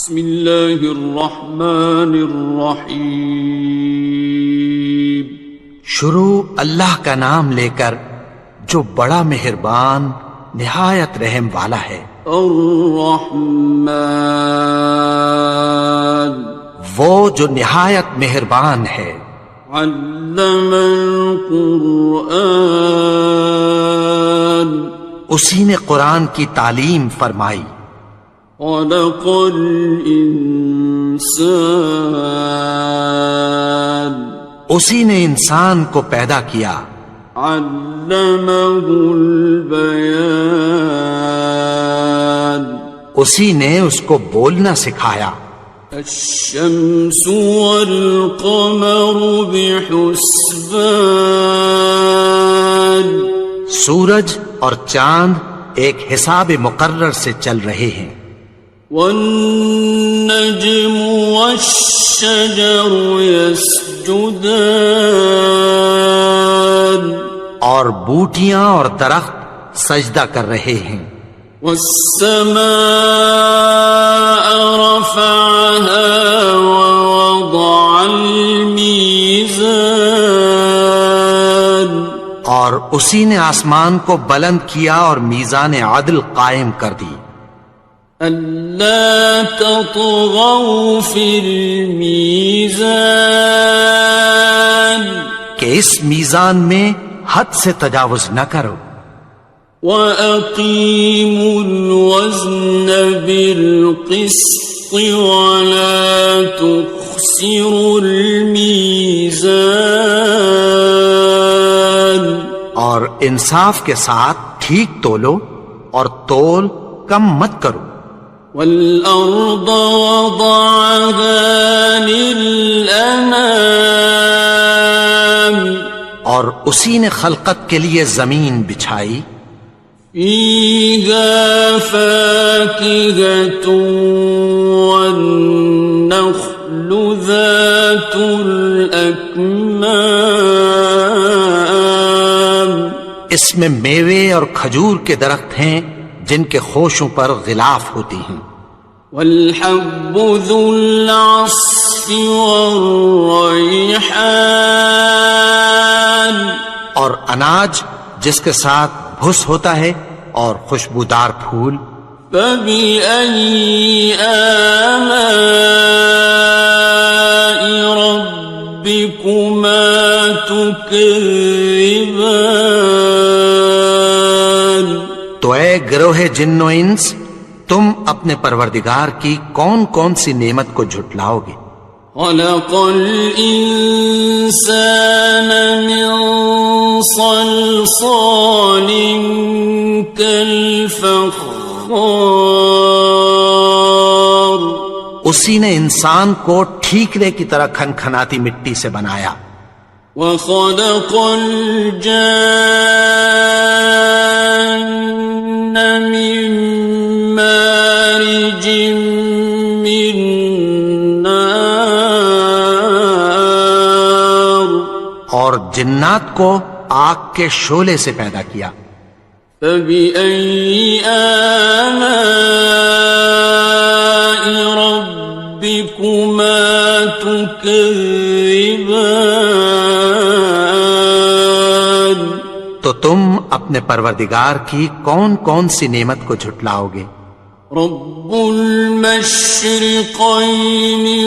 بسم اللہ الرحمن الرحیم. شروع اللہ کا نام لے کر جو بڑا مہربان نہایت رحم والا ہے. الرحمن وہ جو نہایت مہربان ہے. علم القرآن اسی نے قرآن کی تعلیم فرمائی. خلق الانسان اسی نے انسان کو پیدا کیا. علمہ البیان اسی نے اس کو بولنا سکھایا. الشمس والقمر بحسبان سورج اور چاند ایک حساب مقرر سے چل رہے ہیں. والنجم والشجر يسجدان اور بوٹیاں اور درخت سجدہ کر رہے ہیں. والسماء رفعها ووضع الميزان اور اسی نے آسمان کو بلند کیا اور میزان عدل قائم کر دی. ألا تطغوا في الميزان کہ اس میزان میں حد سے تجاوز نہ کرو. وَأَقِيمُوا الْوَزْنَ بِالْقِسْطِ وَلَا تُخْسِرُوا الْمِيزَانَ اور انصاف کے ساتھ ٹھیک تولو اور تول کم مت کرو. وَالْأَرْضَ وَضَعَهَا لِلْأَنَامِ اور اسی نے خلقت کے لیے زمین بچھائی. فِيهَا فَاكِهَةٌ وَالنَّخْلُ ذَاتُ الْأَكْمَامِ اس میں میوے اور کھجور کے درخت ہیں جن کے خوشوں پر غلاف ہوتی ہیں. وَالْحَبُّ ذُو الْعَصْفِ وَالرَّيْحَانِ اور اناج جس کے ساتھ بھس ہوتا ہے اور خوشبودار پھول. فَبِأَيِّ آلَاءِ رَبِّكُمَا تُكَذِّبَانِ تو اے گروہ جن و انس تم اپنے پروردگار کی کون کون سی نعمت کو جھٹلاؤ گے. خَلَقَ الْإِنسَانَ مِنْ صَلْصَالٍ كَالْفَخَّارِ اسی نے انسان کو ٹھیکرے کی طرح کھنکھناتی مٹی سے بنایا. وَخَلَقَ الْجَانَّ مِن مَّارِجٍ مِّن نَّارٍ اور جنات کو آگ کے شعلے سے پیدا کیا. فَبِأَيِّ آلَاءِ رَبِّكُمَا تُكَذِّبَانِ تو تم اپنے پروردگار کی کون کون سی نعمت کو جھٹلاؤ گے. رب المشرقین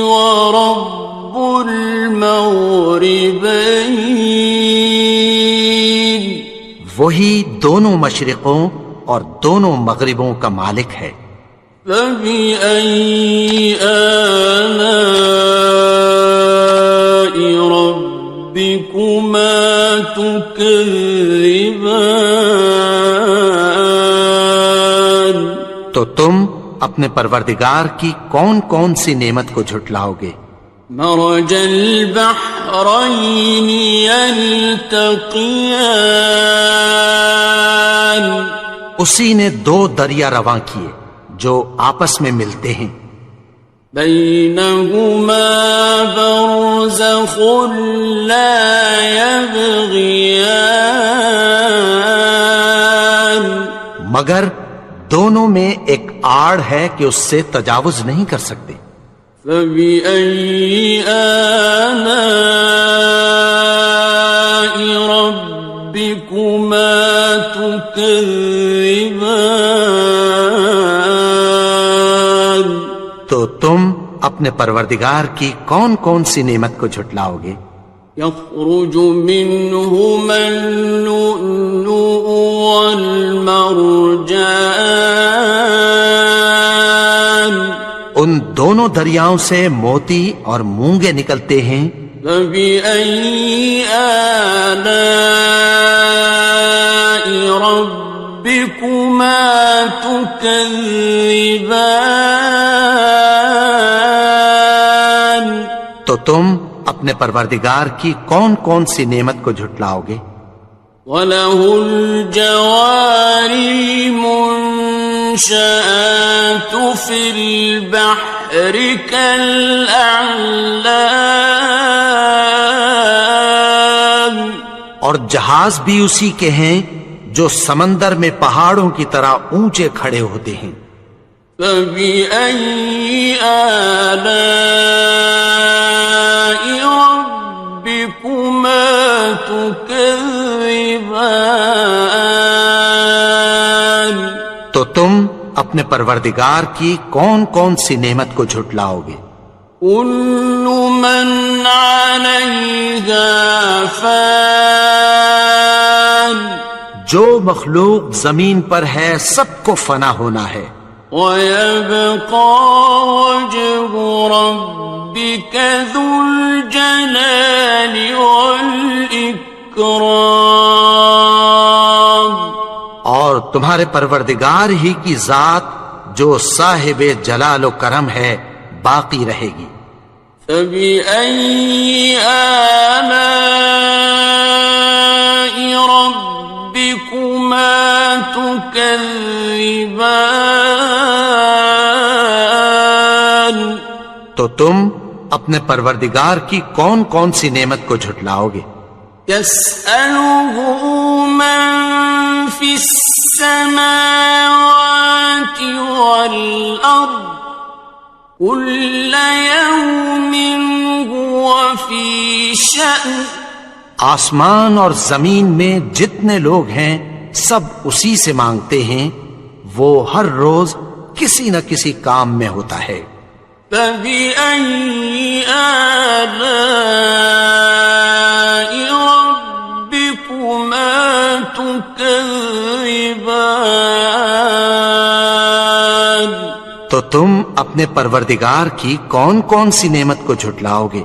ورب المغربین وہی دونوں مشرقوں اور دونوں مغربوں کا مالک ہے. فَبِأَيِّ آلَاءِ رَبِّكُمَا تُكَذِّبَانِ تو تم اپنے پروردگار کی کون کون سی نعمت کو جھٹلاؤ گے. مرج البحرین یلتقیان اسی نے دو دریا رواں کیے جو آپس میں ملتے ہیں. بینہما برزخ لا یبغیان مگر دونوں میں ایک آڑ ہے کہ اس سے تجاوز نہیں کر سکتے۔ فبأي آلاء ربكما تكذبان؟ تو تم اپنے پروردگار کی کون کون سی نعمت کو جھٹلاؤ گے؟ يخرج منهما اللؤلؤ والمرجان، ان دونوں دریاؤں سے موتی اور مونگے نکلتے ہیں۔ فبأي آلاء ربكما تكذبان؟ تو تم اپنے پروردگار کی کون کون سی نعمت کو جھٹلاؤ گے؟ وَلَهُ الْجَوَارِ الْمُنشَآتُ فِي الْبَحْرِ كَالْأَعْلَامِ، اور جہاز بھی اسی کے ہیں جو سمندر میں پہاڑوں کی طرح اونچے کھڑے ہوتے ہیں۔ فَبِأَيِّ آلَاءِ رَبِّكُمَا تُكَذِّبَانِ؟ تو تم اپنے پروردگار کی کون کون سی نعمت کو جھٹلاؤ گے؟ كُلُّ مَنْ عَلَيْهَا فَانٍ، جو مخلوق زمین پر ہے سب کو فنا ہونا ہے۔ وَيَبْقَى وَجْهُ رَبِّكَ ذُو الْجَلَالِ وَالْإِكْرَامِ، اور تمہارے پروردگار ہی کی ذات جو صاحب جلال و کرم ہے باقی رہے گی۔ فَبِأَيِّ آلَاءِ رَبِّكُمَا تُكَذِّبَانِ؟ تو تم اپنے پروردگار کی کون کون سی نعمت کو جھٹلاؤ گے؟ يَسْأَلُهُ مَن فِي السَّمَاوَاتِ وَالْأَرْضِ كُلَّ يَوْمٍ هُوَ فِي شَأْنٍ، آسمان اور زمین میں جتنے لوگ ہیں سب اسی سے مانگتے ہیں، وہ ہر روز کسی نہ کسی کام میں ہوتا ہے۔ فَبِأَيِّ آلَاءِ رَبِّكُمَا تُكَذِّبَانِ؟ تو تم اپنے پروردگار کی کون کون سی نعمت کو جھٹلاؤ گے؟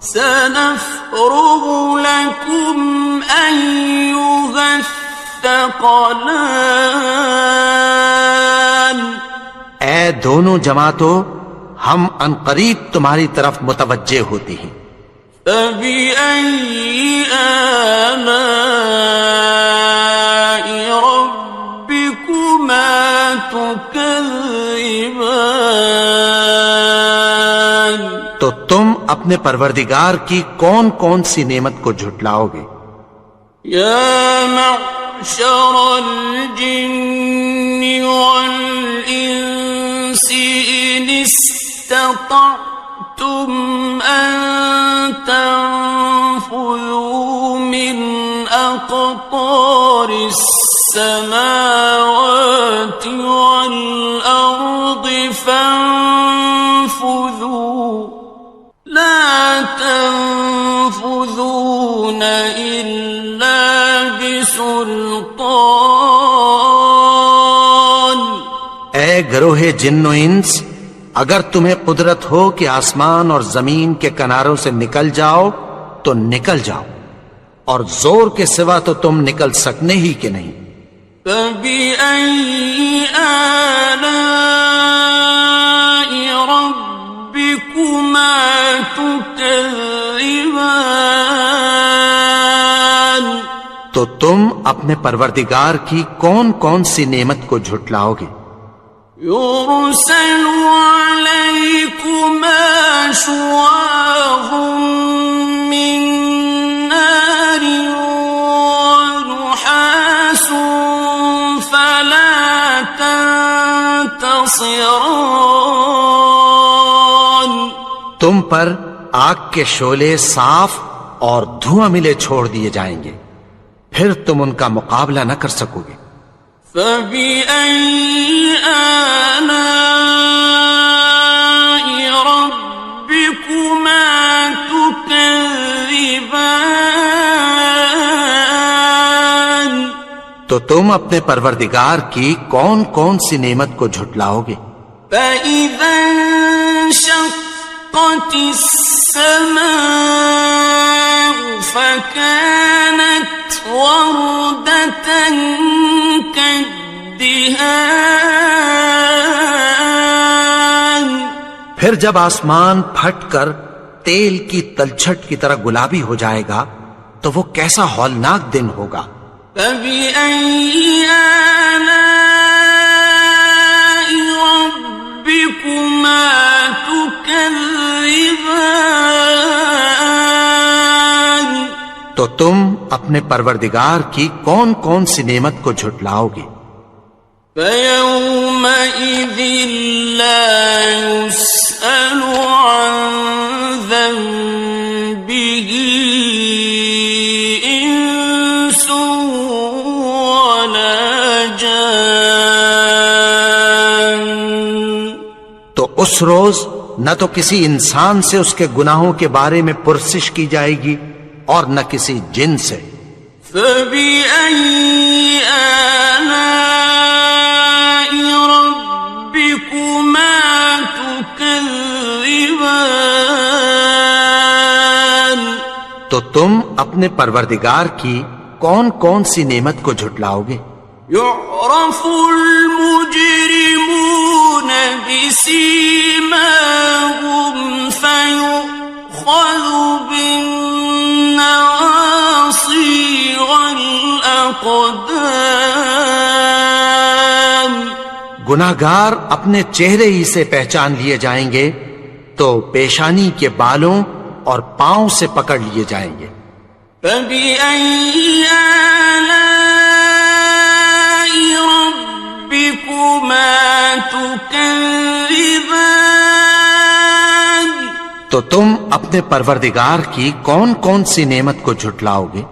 سَنَفْرُغُ لَكُمْ أَيُّهَ الثَّقَلَانِ، اے دونوں جماعتوں، ہم عنقریب تمہاری طرف متوجہ ہوتے ہیں۔ فَبِأَيِّ آلَاءِ رَبِّكُمَا تُكَذِّبَانِ؟ تو تم اپنے پروردگار کی کون کون سی نعمت کو جھٹلاؤ گے؟ يَا مَعْشَرَ الْجِنِّ وَالْإِنسِ إِنِ اسْتَطَعْتُمْ أَن تَنفُذُوا مِنْ أَقْطَارِ السَّمَاوَاتِ وَالْأَرْضِ فَانفُذُوا لَا تَنفُذُونَ إِلَّا بِسُلْطَانٍ۔ اے گروہ جن و انس، اگر تمہیں قدرت ہو کہ آسمان اور زمین کے کناروں سے نکل جاؤ تو نکل جاؤ، اور زور کے سوا تو تم نکل سکنے ہی کہ نہیں۔ فَبِأَيِّ آلَاءِ رَبِّكُمَا تُكَذِّبَانِ؟ تو تم اپنے پروردگار کی کون کون سی نعمت کو جھٹلاؤ گے؟ يُرْسَلُ عَلَيْكُمَا شُوَاظٌ مِّن نَّارٍ وَنُحَاسٌ فَلَا تَنتَصِرَانِ؟ تم پر آگ کے شعلے صاف اور دھواں ملے چھوڑ دیے جائیں گے، پھر تم ان کا مقابلہ نہ کر سکو گے۔ فَبِأَيِّ آلَاءِ رَبِّكُمَا تُكَذِّبَانِ؟ تو تم اپنے پروردگار کی کون کون سی نعمت کو جھٹلاؤ گے؟ فَإِذَا انشَقَّتِ السَّمَاءُ فَكَانَتْ وَرْدَةً كَالدِّهَانِ، پھر جب آسمان پھٹ کر تیل کی تلچھٹ کی طرح گلابی ہو جائے گا تو وہ کیسا ہولناک دن ہوگا۔ فَبِأَيِّ آلَاءِ رَبِّكُمَا تُكَذِّبَانِ؟ تو تم اپنے پروردگار کی کون کون سی نعمت کو جھٹلاؤ گے؟ فَيَوْمَئِذٍ لَا يُسْأَلُ عَنْ ذَنبِهِ إِنسٌ وَلَا جَانٌ۔ تو اس روز نہ تو کسی انسان سے اس کے گناہوں کے بارے میں پرسش کی جائے گی اور نہ کسی جن سے۔ فَبِأَيِّ آلَاءِ رَبِّكُمَا تُكَذِّبَانِ؟ تو تم اپنے پروردگار کی کون کون سی نعمت کو جھٹلاؤ گے؟ يُعْرَفُ الْمُجْرِمُونَ بِسِيمَاهُمْ فَيُؤْخَذُ بِالنَّوَاصِي وَالْأَقْدَامِ۔ گناہگار اپنے چہرے ہی سے پہچان لیے جائیں گے تو پیشانی کے بالوں اور پاؤں سے پکڑ لیے جائیں گے۔ فَبِأَيِّ آلَاءِ رَبِّكُمَا تُكَذِّبَانِ؟ تو تم اپنے پروردگار کی کون کون سی نعمت کو جھٹلاؤ گے؟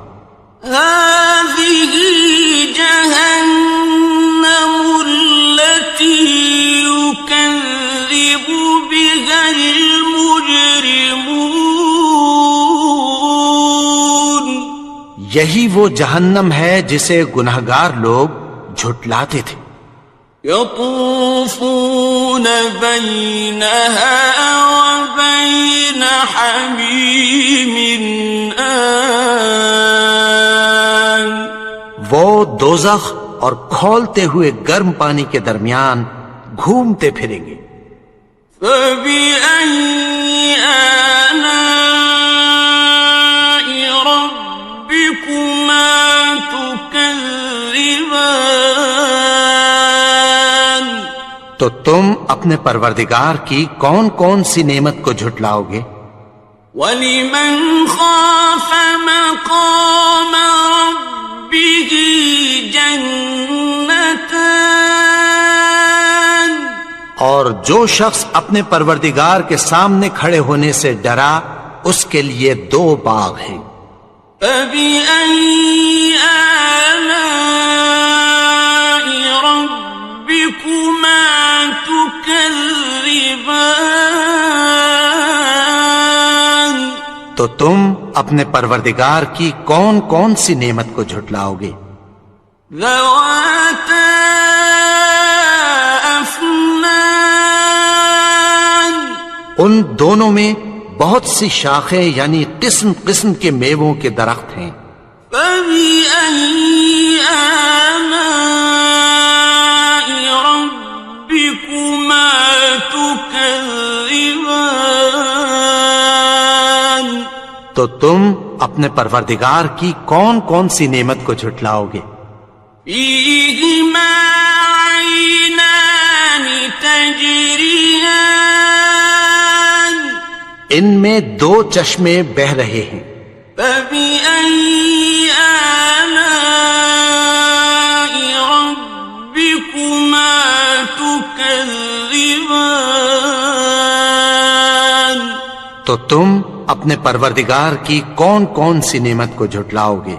هَٰذِهِ جَهَنَّمُ الَّتِي يُكَذِّبُ بِهَا الْمُجْرِمُونَ۔ یہی وہ جہنم ہے جسے گناہگار لوگ جھٹلاتے تھے۔ يَطُوفُونَ بَيْنَهَا وَبَيْنَ حَمِيمٍ آنٍ۔ وہ دوزخ اور کھولتے ہوئے گرم پانی کے درمیان گھومتے پھریں گے۔ فَبِأَيِّ آلَاءِ رَبِّكُمَا تُكَذِّبَانِ؟ تو تم اپنے پروردگار کی کون کون سی نعمت کو جھٹلاؤ گے؟ وَلِمَنْ خَافَ مَقَامَ رَبِّهِ جَنَّتَانِ؟ اور جو شخص اپنے پروردگار کے سامنے کھڑے ہونے سے ڈرا اس کے لیے 2 باغ ہیں۔ فَبِأَيِّ آلَاءِ رَبِّكُمَا تُكَذِّبَانِ؟ تو تم اپنے پروردگار کی کون کون سی نعمت کو جھٹلاؤ گے؟ ذَوَاتَا أَفْنَانٍ؟ ان دونوں میں بہت سی شاخیں یعنی قسم قسم کے میووں کے درخت ہیں۔ فَبِأَيِّ آلَاءِ رَبِّكُمَا تُكَذِّبَانِ؟ تو تم اپنے پروردگار کی کون کون سی نعمت کو جھٹلاؤ گے؟ فِيهِمَا عَيْنَانِ تَجْرِيَانِ؟ ان میں 2 چشمے بہ رہے ہیں۔ فَبِأَيِّ آلَاءِ رَبِّكُمَا تُكَذِّبَانِ؟ تو تم اپنے پروردگار کی کون کون سی نعمت کو جھٹلاؤ گے؟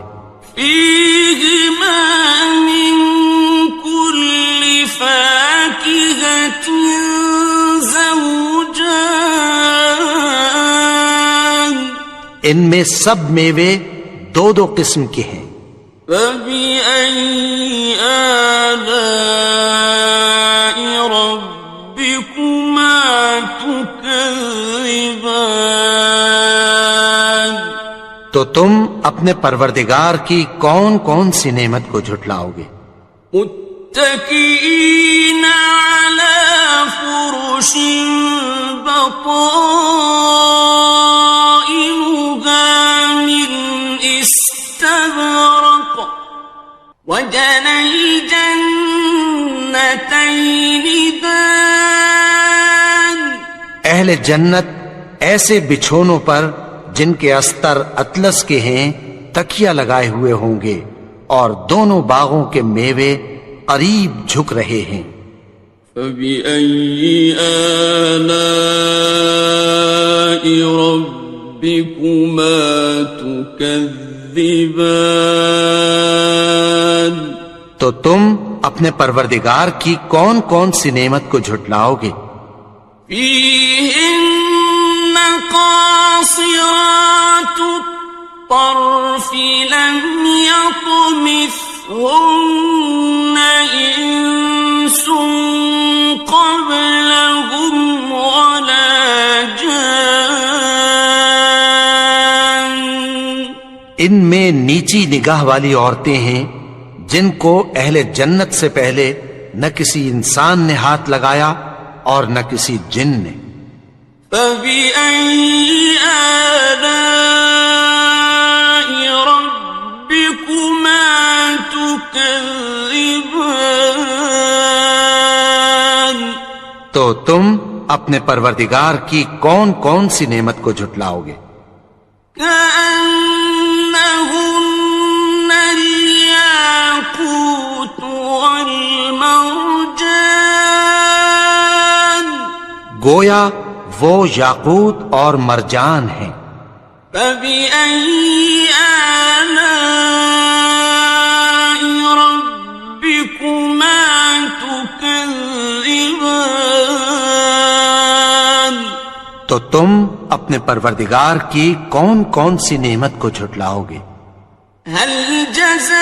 فیہما من کل فاکہۃ زوجان، ان میں سب میوے دو دو قسم کے ہیں۔ فبأي آلاء ربكما تكذبان، تو تم اپنے پروردگار کی کون کون سی نعمت کو جھٹلاؤ گے؟ متكئين على فرش بطائنها من استبرق، وجنى الجنتين دان، اہل جنت ایسے بچھونوں پر جن کے استر اطلس کے ہیں تکیہ لگائے ہوئے ہوں گے، اور دونوں باغوں کے میوے قریب جھک رہے ہیں۔ فبأي آلاء ربكما تكذبان، تو تم اپنے پروردگار کی کون کون سی نعمت کو جھٹلاؤ گے؟ فيهن قاصرات الطرف لم يطمثهن إنس قبلهم ولا جان، ان میں نیچی نگاہ والی عورتیں ہیں جن کو اہل جنت سے پہلے نہ کسی انسان نے ہاتھ لگایا اور نہ کسی جن نے۔ فبأي آلاء ربكما تكذبان، تو تم اپنے پروردگار کی کون کون سی نعمت کو جھٹلاؤ گے؟ كأنهن الياقوت والمرجان، گویا وہ یاقوت اور مرجان ہیں۔ فبأي آلاء ربكما تكذبان، تو تم اپنے پروردگار کی کون کون سی نعمت کو جھٹلاؤ گے؟ هل جزاء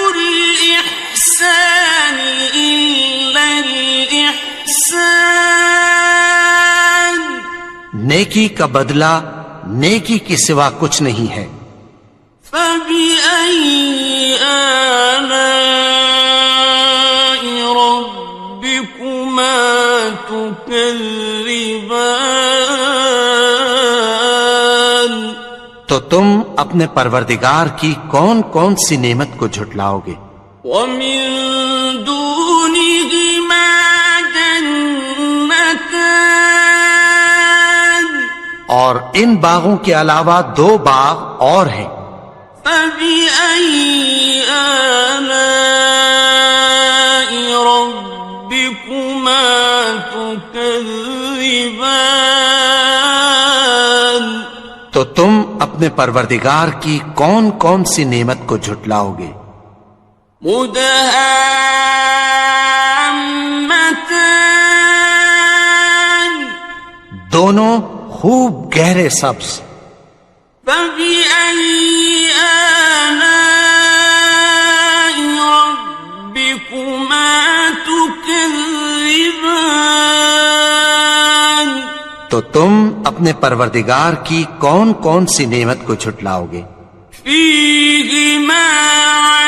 الإحسان إلا الإحسان، نیکی کا بدلہ نیکی کے سوا کچھ نہیں ہے۔ فبأي آلاء ربكما تكذبان، تو تم اپنے پروردگار کی کون کون سی نعمت کو جھٹلاؤ گے؟ ومن دونهما جنتان، اور ان باغوں کے علاوہ دو باغ اور ہیں۔ فبأي آلاء ربكما تكذبان، تو تم اپنے پروردگار کی کون کون سی نعمت کو جھٹلاؤ گے؟ مدهامتان، دونوں خوب گہرے سبز۔ فبأي آلاء ربكما تكذبان، تو تم اپنے پروردگار کی کون کون سی نعمت کو جھٹلاؤ گے؟ فيهما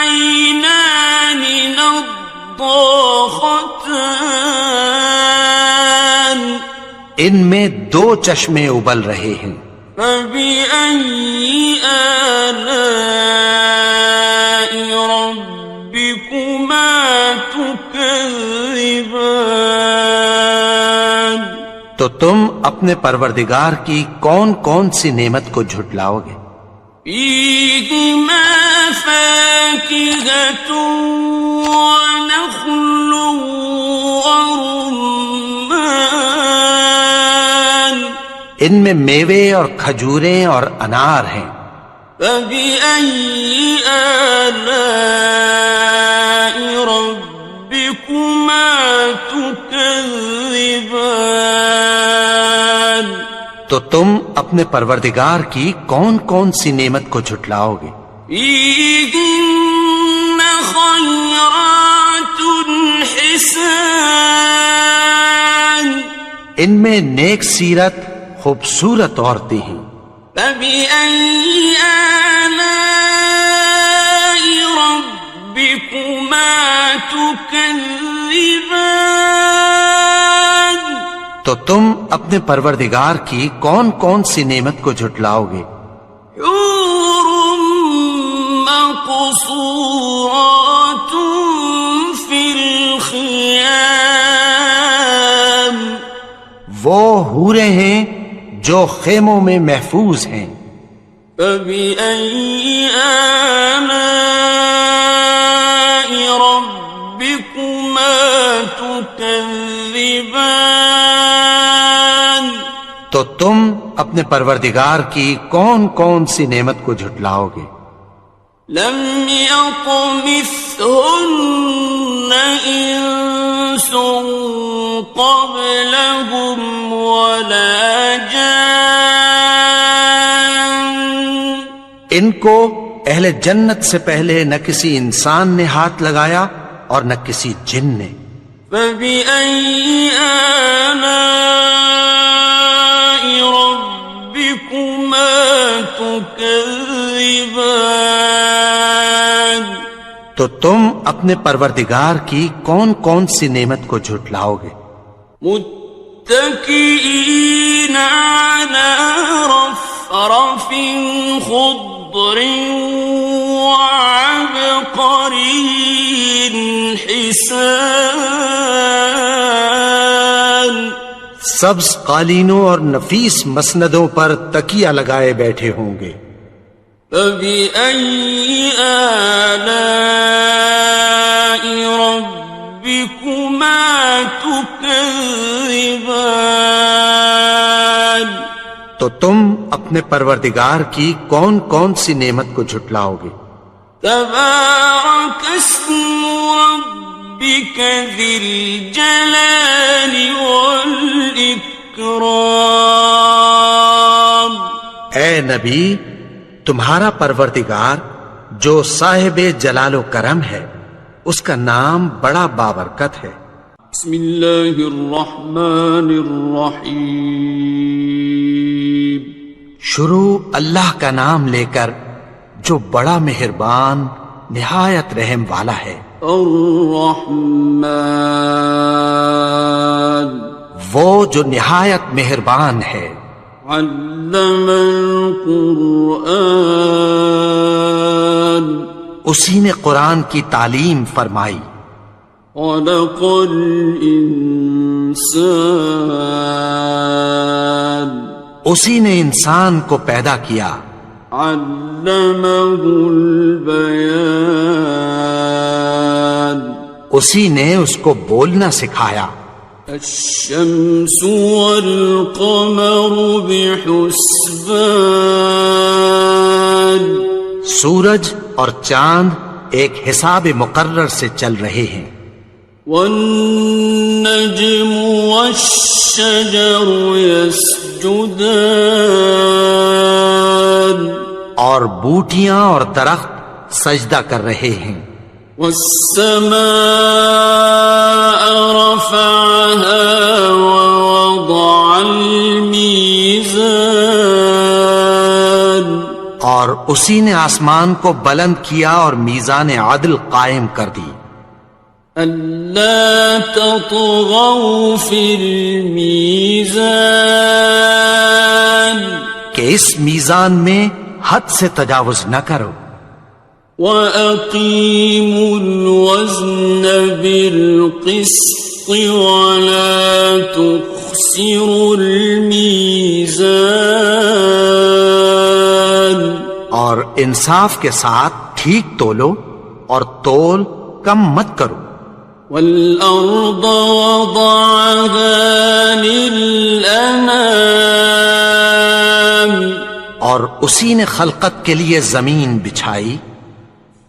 عينان نضاختان، ان میں دو چشمے ابل رہے ہیں۔ فبأي آلاء ربكما تكذبان، تو تم اپنے پروردگار کی کون کون سی نعمت کو جھٹلاؤ گے؟ فيهما فاكهة ونخل ورمان، ان میں میوے اور کھجوریں اور انار ہیں۔ فبأي آلاء ربكما تكذبان؟ تو تم اپنے پروردگار کی کون کون سی نعمت کو جھٹلاؤ گے؟ فيهن خيرات حسان، ان میں نیک سیرت خوبصورت عورتیں ہیں۔ فبأي آلاء ربكما تكذبان؟ تو تم اپنے پروردگار کی کون کون سی نعمت کو جھٹلاؤ گے؟ حور مقصورات في الخيام، وہ حوریں ہیں جو خیموں میں محفوظ ہیں۔ فبأي آلاء ربكما تكذبان؟ تو تم اپنے پروردگار کی کون کون سی نعمت کو جھٹلاؤ گے؟ لم يطمثهن إنس قبلهم ولا جان، ان کو اہل جنت سے پہلے نہ کسی انسان نے ہاتھ لگایا اور نہ کسی جن نے۔ فبأي آلاء ربكما تكذبان؟ تو تم اپنے پروردگار کی کون کون سی نعمت کو جھٹلاؤ گے؟ متكئين على رفرف خضر وعبقري حسان، سبز قالینوں اور نفیس مسندوں پر تکیہ لگائے بیٹھے ہوں گے۔ فبأي آلاء ربكما تكذبان؟ تو تم اپنے پروردگار کی کون کون سی نعمت کو جھٹلاؤ گے؟ تبارك اسم ربك ذي الجلال والإكرام۔ اے نبی، تمہارا پروردگار جو صاحب جلال و کرم ہے، اس کا نام بڑا بابرکت ہے۔ بسم اللہ الرحمن الرحیم، شروع اللہ کا نام لے کر جو بڑا مہربان نہایت رحم والا ہے۔ الرحمن، وہ جو نہایت مہربان ہے۔ علم القرآن، اسی نے قرآن کی تعلیم فرمائی۔ خلق الانسان، اسی نے انسان کو پیدا کیا۔ علمہ البیان، اسی نے اس کو بولنا سکھایا۔ الشمس والقمر بحسبان، سورج اور چاند ایک حساب مقرر سے چل رہے ہیں۔ والنجم والشجر يسجدان، اور بوٹیاں اور درخت سجدہ کر رہے ہیں۔ والسماء رفعها ووضع الميزان، اور اسی نے آسمان کو بلند کیا اور میزان عدل قائم کر دی۔ ألا تطغوا في الميزان، کہ اس میزان میں حد سے تجاوز نہ کرو۔ وَأَقِيمُوا الْوَزْنَ بِالْقِسْطِ وَلَا تُخْسِرُوا الْمِيزَانَ، اور انصاف کے ساتھ ٹھیک تولو اور تول کم مت کرو۔ وَالْأَرْضَ وَضَعَهَا لِلْأَنَامِ، اور اسی نے خلقت کے لیے زمین بچھائی،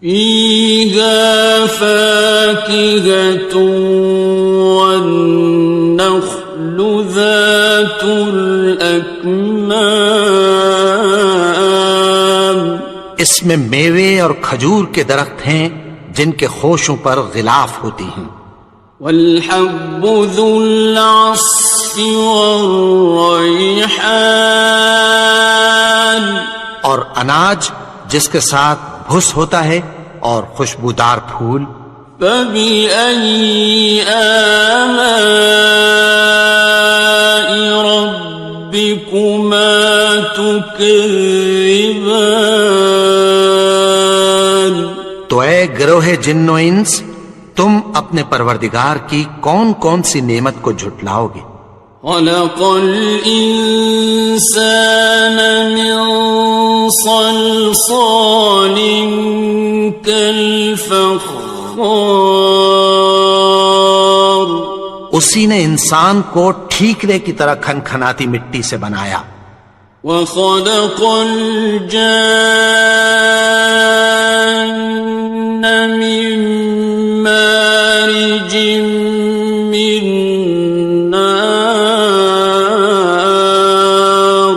فيها فاكهة والنخل ذات الأكمام، اس میں میوے اور کھجور کے درخت ہیں جن کے خوشوں پر غلاف ہوتی ہیں، والحب ذو العصف والریحان، اور اناج جس کے ساتھ بھس ہوتا ہے اور خوشبودار پھول، فبأي آلاء ربكما تكذبان۔ تو اے گروہ جن و انس، تم اپنے پروردگار کی کون کون سی نعمت کو جھٹلاؤ گے؟ خلق الإنسان من صلصال كالفخار، اسی نے انسان کو ٹھیکرے کی طرح کھنکھناتی مٹی سے بنایا، وخلق الجان من مارج من نار،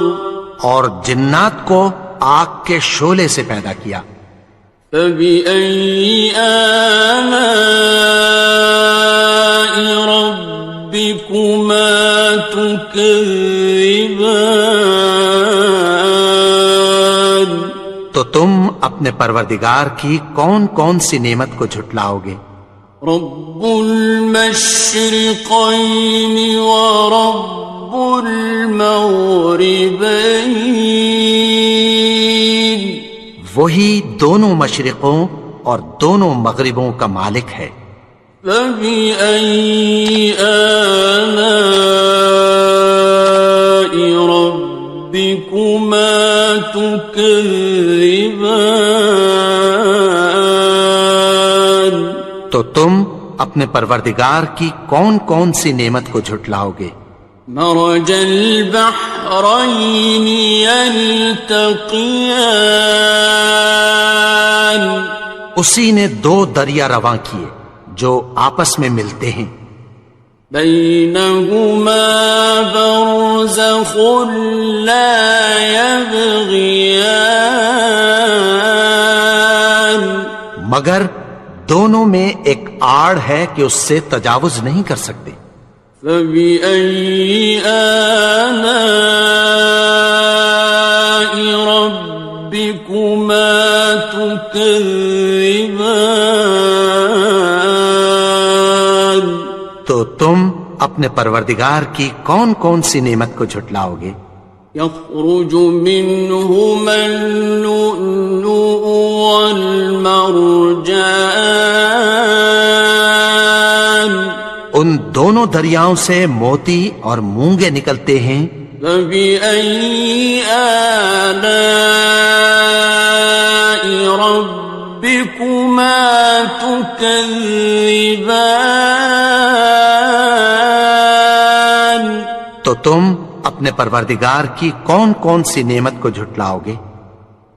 اور جنات کو آگ کے شعلے سے پیدا کیا، فبأي آلاء ربكما تكذبان۔ تو تم اپنے پروردگار کی کون کون سی نعمت کو جھٹلاؤ گے؟ رب المشرقين ورب المغربين، وہی دونوں مشرقوں اور دونوں مغربوں کا مالک ہے، فبأي آلاء ربكما تكذبان۔ تو تم اپنے پروردگار کی کون کون سی نعمت کو جھٹلاؤ گے؟ مرج البحرين يلتقيان، اسی نے دو دریا رواں کیے جو آپس میں ملتے ہیں، بينهما برزخ لا يبغيان، مگر دونوں میں ایک آڑ ہے کہ اس سے تجاوز نہیں کر سکتے، فبأي آلاء ربكما تكذبان۔ تو تم اپنے پروردگار کی کون کون سی نعمت کو جھٹلاؤ گے؟ يخرج منهما اللؤلؤ والمرجان، ان دونوں دریاؤں سے موتی اور مونگے نکلتے ہیں، فبأي آلاء ربكما تكذبان۔ تو تم اپنے پروردگار کی کون کون سی نعمت کو جھٹلاؤ گے؟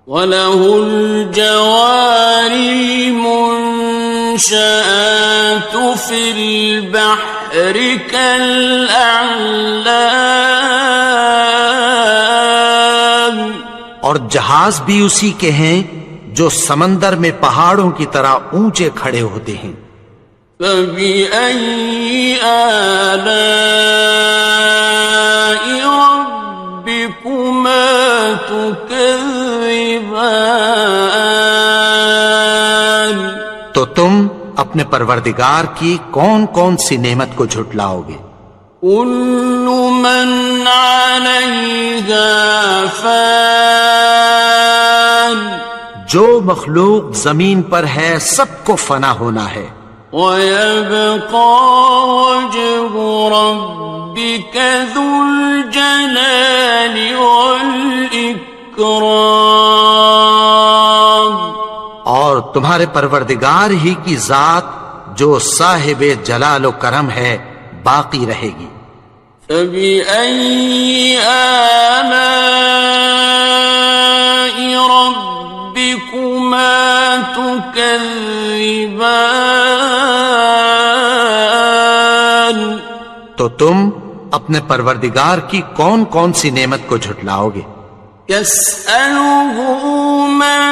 وَلَهُ الْجَوَارِ الْمُنشَآتُ فِي الْبَحْرِ كَالْأَعْلَامِ، اور جہاز بھی اسی کے ہیں جو سمندر میں پہاڑوں کی طرح اونچے کھڑے ہوتے ہیں، فَبِأَيِّ آلَاءِ رَبِّكُمَا تُكَذِّبَانِ۔ تو تم اپنے پروردگار کی کون کون سی نعمت کو جھٹلاؤ گے؟ كل من عليها فان، جو مخلوق زمین پر ہے سب کو فنا ہونا ہے، ويبقى وجه ربك ذو الجلال والإكرام، اور تمہارے پروردگار ہی کی ذات جو صاحب جلال و کرم ہے باقی رہے گی۔ فبأي آلاء تكذبان تو تم اپنے پروردگار کی کون کون سی نعمت کو جھٹلاؤ گے؟ يسأله من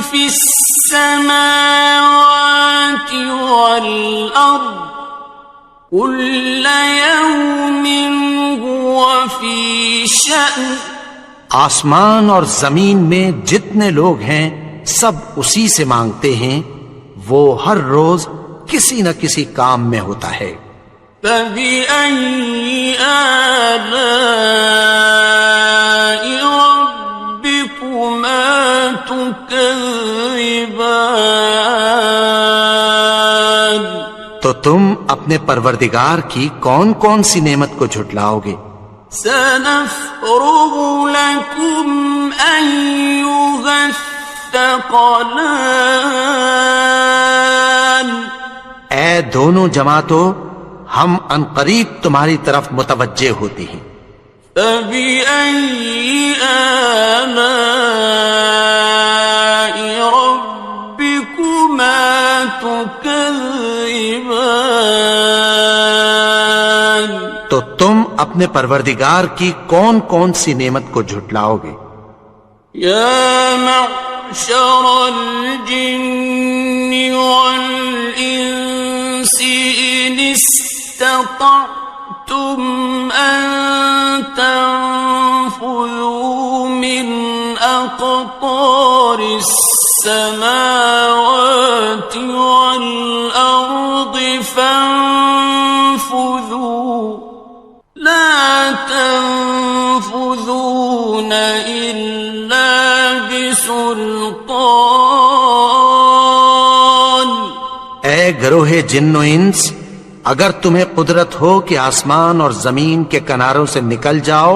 في السماوات والأرض كل يوم هو في شأن آسمان اور زمین میں جتنے لوگ ہیں سب اسی سے مانگتے ہیں، وہ ہر روز کسی نہ کسی کام میں ہوتا ہے۔ فبأي آلاء ربكما تكذبان تو تم اپنے پروردگار کی کون کون سی نعمت کو جھٹلاؤ گے؟ سنفرغ لكم أيها الثقلان اے دونوں جماعتوں، ہم عنقریب تمہاری طرف متوجہ ہوتے ہیں۔ فبأي آلاء ربكما تكذبان تو تم اپنے پروردگار کی کون کون سی نعمت کو جھٹلاؤ گے؟ يا معشر الجن والإنس إن استطعتم أن تنفذوا من أقطار السماوات والأرض فانفذوا لا تنفذون إلا بسلطان اے گروہ جن و انس، اگر تمہیں قدرت ہو کہ آسمان اور زمین کے کناروں سے نکل جاؤ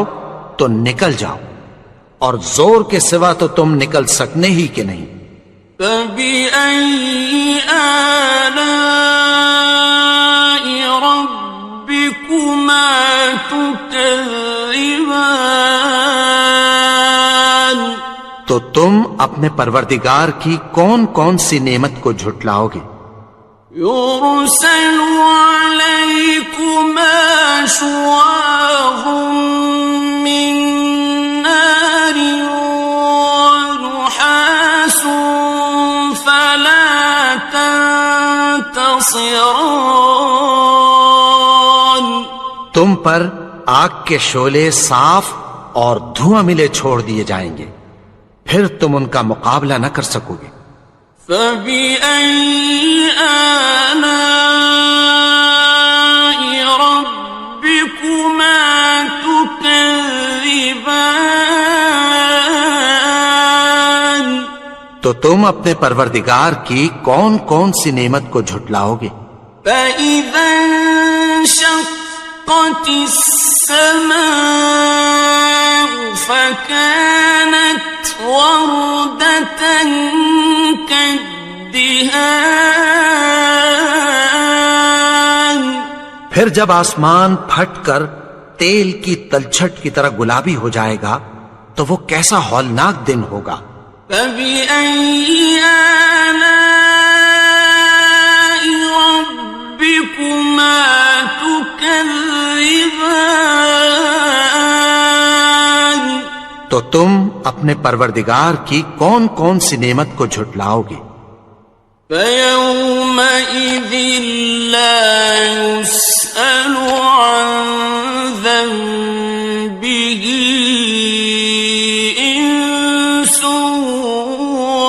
تو نکل جاؤ، اور زور کے سوا تو تم نکل سکنے ہی کہ نہیں۔ فبأي آلاء ربكما تكذبان تو تم اپنے پروردگار کی کون کون سی نعمت کو جھٹلاؤ گے؟ يرسل عليكما شواظ من نار ونحاس فلا تنتصران تم پر آگ کے شعلے صاف اور دھواں ملے چھوڑ دیے جائیں گے، پھر تم ان کا مقابلہ نہ کر سکو گے۔ فبأي آلاء ربكما تكذبان تو تم اپنے پروردگار کی کون کون سی نعمت کو جھٹلاؤ گے؟ فإذا انشقت السماء فكانت وردة كالدهان پھر جب آسمان پھٹ کر تیل کی تلچھٹ کی طرح گلابی ہو جائے گا تو وہ کیسا ہولناک دن ہوگا۔ فبأي آلاء ربكما تكذبان تو تم اپنے پروردگار کی کون کون سی نعمت کو جھٹلاؤ گے؟ فيومئذ لا يسأل عن ذنبه إنس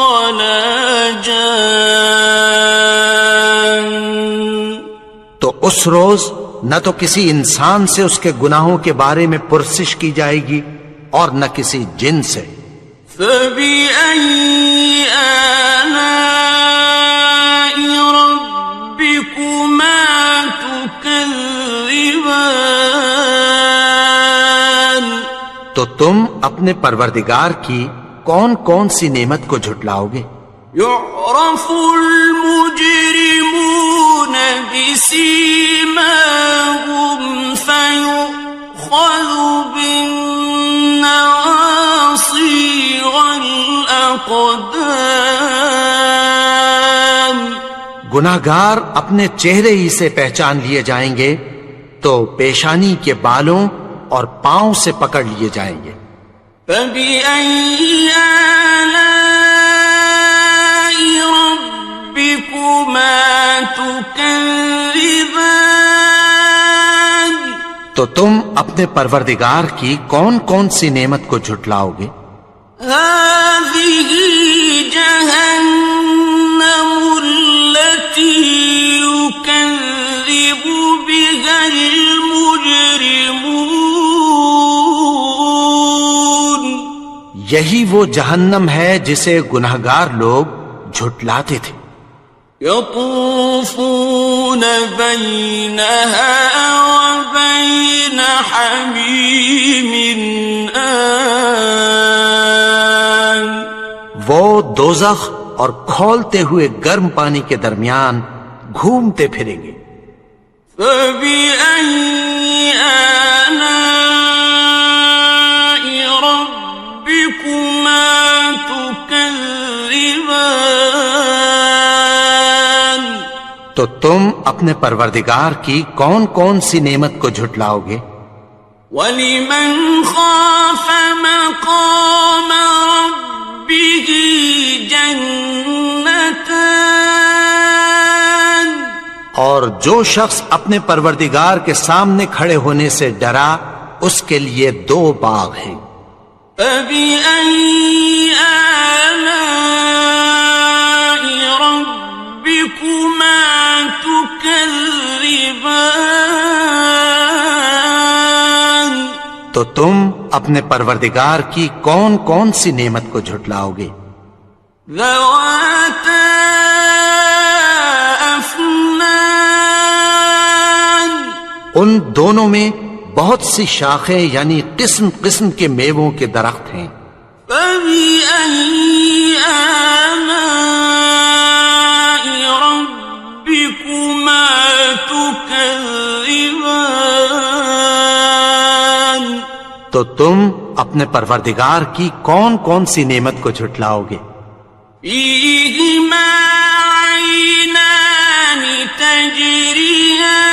ولا جان تو اس روز نہ تو کسی انسان سے اس کے گناہوں کے بارے میں پرسش کی جائے گی اور نہ کسی جن سے۔ فبأي آلاء ربكما تكذبان تو تم اپنے پروردگار کی کون کون سی نعمت کو جھٹلاؤ گے؟ يعرف المجرمون بسيماهم فيؤخذ بالنواصي والأقدام گناہگار اپنے چہرے ہی سے پہچان لیے جائیں گے تو پیشانی کے بالوں اور پاؤں سے پکڑ لیے جائیں گے۔ فَبِأَيِّ آلَاءِ رَبِّكُمَا تُكَذِّبَانِ؟ تو تم اپنے پروردگار کی کون کون سی نعمت کو جھٹلاؤ گے؟ هَٰذِهِ جَهَنَّمُ الَّتِي يُكَذِّبُ بِهَا الْمُجْرِمُونَ۔ یہی وہ جہنم ہے جسے گناہگار لوگ جھٹلاتے تھے۔ يطوفون بينها وبين حميم آن۔ وہ دوزخ اور کھولتے ہوئے گرم پانی کے درمیان گھومتے پھریں گے۔ فَبِأَيِّ آلَاءِ رَبِّكُمَا تُكَذِّبَانِ؟ تو تم اپنے پروردگار کی کون کون سی نعمت کو جھٹلاؤ گے؟ وَلِمَنْ خَافَ مَقَامَ رَبِّهِ جَنَّتَانِ؟ اور جو شخص اپنے پروردگار کے سامنے کھڑے ہونے سے ڈرا اس کے لیے 2 باغ ہیں۔ فَبِأَيِّ آلَاءِ رَبِّكُمَا تُكَذِّبَانِ؟ تو تم اپنے پروردگار کی کون کون سی نعمت کو جھٹلاؤ گے؟ ذَوَاتَا أَفْنَانٍ؟ ان دونوں میں بہت سی شاخیں یعنی قسم قسم کے میووں کے درخت ہیں۔ فَبِأَيِّ آلَاءِ رَبِّكُمَا تُكَذِّبَانِ؟ تو تم اپنے پروردگار کی کون کون سی نعمت کو جھٹلاؤ گے؟ فِيهِمَا عَيْنَانِ تَجْرِيَانِ؟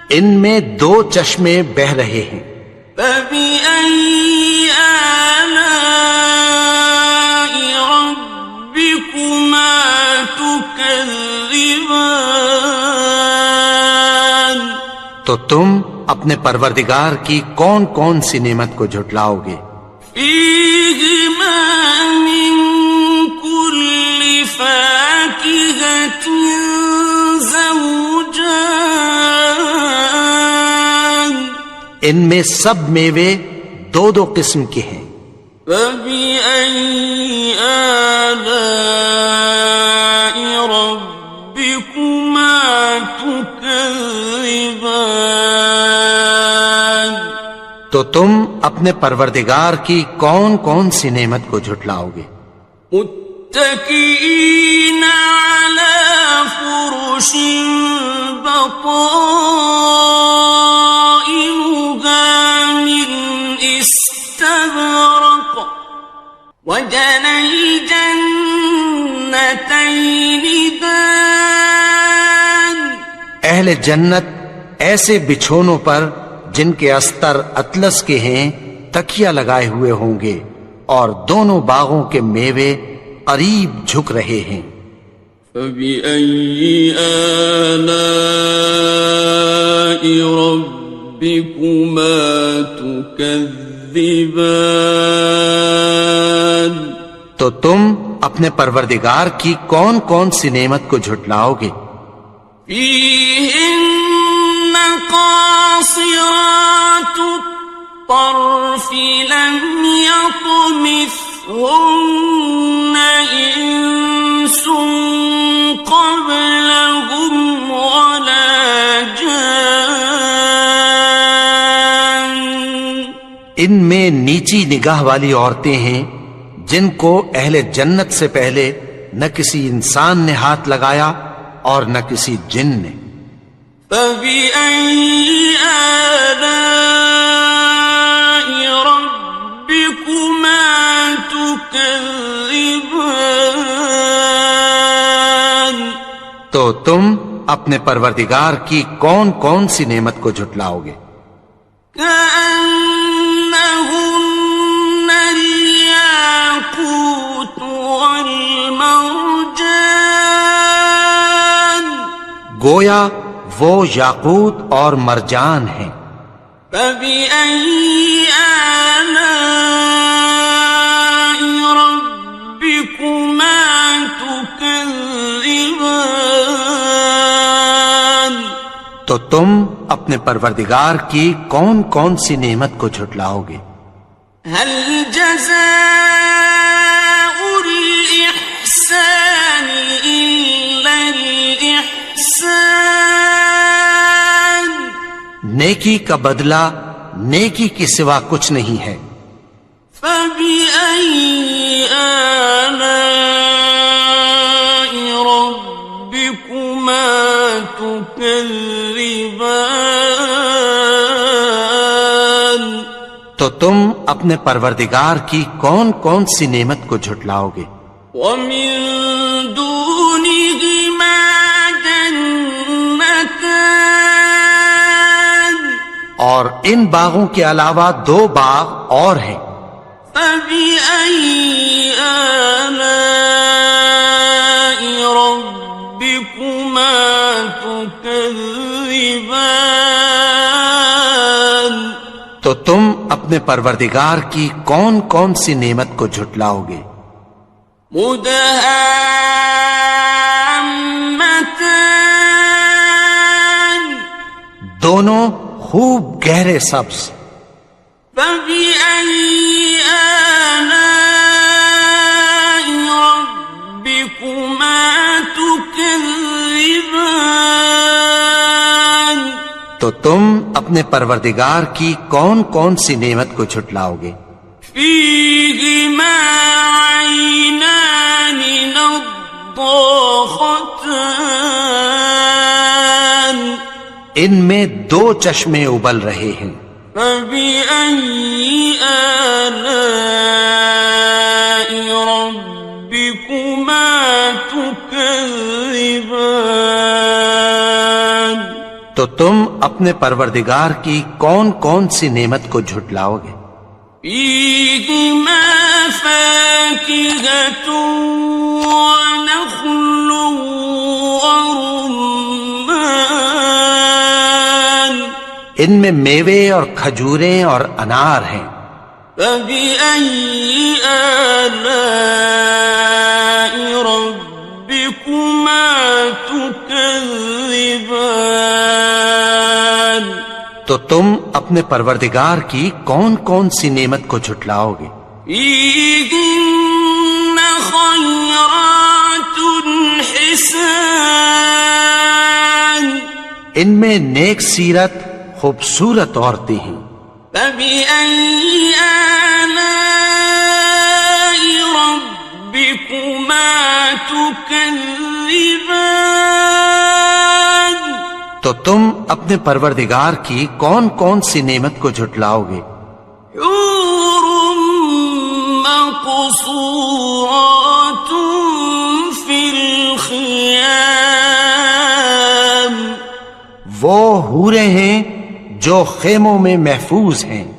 ان میں 2 چشمے بہ رہے ہیں۔ فَبِأَيِّ آلَاءِ رَبِّكُمَا تُكَذِّبَانِ؟ تو تم اپنے پروردگار کی کون کون سی نعمت کو جھٹلاؤ گے؟ فِيهِمَا مِن كُلِّ فَاكِهَةٍ زَوْجَانِ؟ ان میں سب میوے 2 قسم کے ہیں۔ فَبِأَيِّ آلَاءِ رَبِّكُمَا تُكَذِّبَانِ؟ تو تم اپنے پروردگار کی کون کون سی نعمت کو جھٹلاؤ گے؟ متكئين على فرش بطائنها من استبرق وجنى الجنتين دان۔ اہل جنت ایسے بچھونوں پر جن کے استر اطلس کے ہیں تکیہ لگائے ہوئے ہوں گے اور دونوں باغوں کے میوے قریب جھک رہے ہیں۔ فَبِأَيِّ آلَاءِ رَبِّكُمَا تُكَذِّبَانِ؟ تو تم اپنے پروردگار کی کون کون سی نعمت کو جھٹلاؤ گے؟ فِيهِنَّ قَاصِرَاتُ الطَّرْفِ لَمْ يَطْمِثْهُنَّ إِنسٌ قَبْلَهُمْ وَلَا جَانٌّ۔ ان میں نیچی نگاہ والی عورتیں ہیں جن کو اہل جنت سے پہلے نہ کسی انسان نے ہاتھ لگایا اور نہ کسی جن نے۔ فَبِأَيِّ آلَاءِ رَبِّكُمَا تُكَذِّبَانِ؟ تو تم اپنے پروردگار کی کون کون سی نعمت کو جھٹلاؤ گے؟ كأنهن الياقوت والمرجان گویا وہ یاقوت اور مرجان ہیں۔ فبأي آلاء ربكما تكذبان تو تم اپنے پروردگار کی کون کون سی نعمت کو جھٹلاؤ گے؟ هل جزاء الإحسان إلا الإحسان نیکی کا بدلہ نیکی کے سوا کچھ نہیں ہے۔ فبأي آلاء ربكما تكذبان تو تم اپنے پروردگار کی کون کون سی نعمت کو جھٹلاؤ گے؟ ومن دونهما جنتان اور ان باغوں کے علاوہ دو باغ اور ہیں۔ فبأي آلاء ربكما تكذبان تو تم اپنے پروردگار کی کون کون سی نعمت کو جھٹلاؤ گے؟ مدهامتان دونوں خوب گہرے سبز۔ فبأي آلاء ربكما تكذبان تو تم اپنے پروردگار کی کون کون سی نعمت کو جھٹلاؤ گے؟ فيهما عينان نضاختان ان میں دو چشمے ابل رہے ہیں۔ فبأي آلاء ربكما تكذبان تو تم اپنے پروردگار کی کون کون سی نعمت کو جھٹلاؤ گے؟ فيهما فاكهة ونخل ورمان ان میں میوے اور کھجوریں اور انار ہیں۔ فبأي آلاء ربكما تكذبان تو تم اپنے پروردگار کی کون کون سی نعمت کو جھٹلاؤ گے؟ فيهن خيرات حسان ان میں نیک سیرت خوبصورت عورتیں ہیں۔ فبأي آلاء ربكما تكذبان تو تم اپنے پروردگار کی کون کون سی نعمت کو جھٹلاؤ گے؟ حور مقصورات في الخيام وہ حوریں ہیں جو خیموں میں محفوظ ہیں۔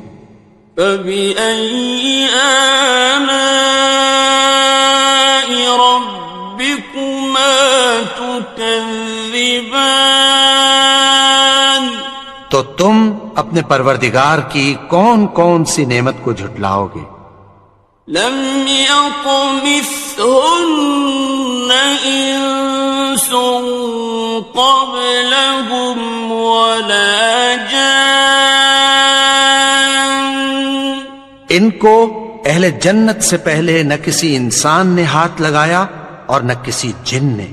فبأي آلاء ربكما تكذبان تو تم اپنے پروردگار کی کون کون سی نعمت کو جھٹلاؤ گے؟ لم يطمثهن إنس قبلهم ولا جان ان کو اہل جنت سے پہلے نہ کسی انسان نے ہاتھ لگایا اور نہ کسی جن نے۔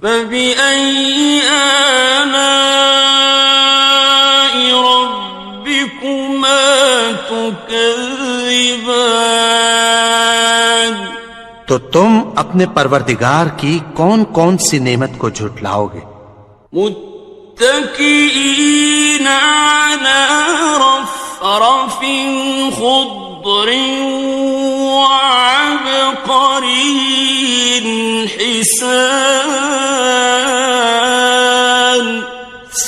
فبأي آلاء ربكما تكذبان تو تم اپنے پروردگار کی کون کون سی نعمت کو جھٹلاؤ گے؟ متكئين على رفرف خضر وعبقري حسان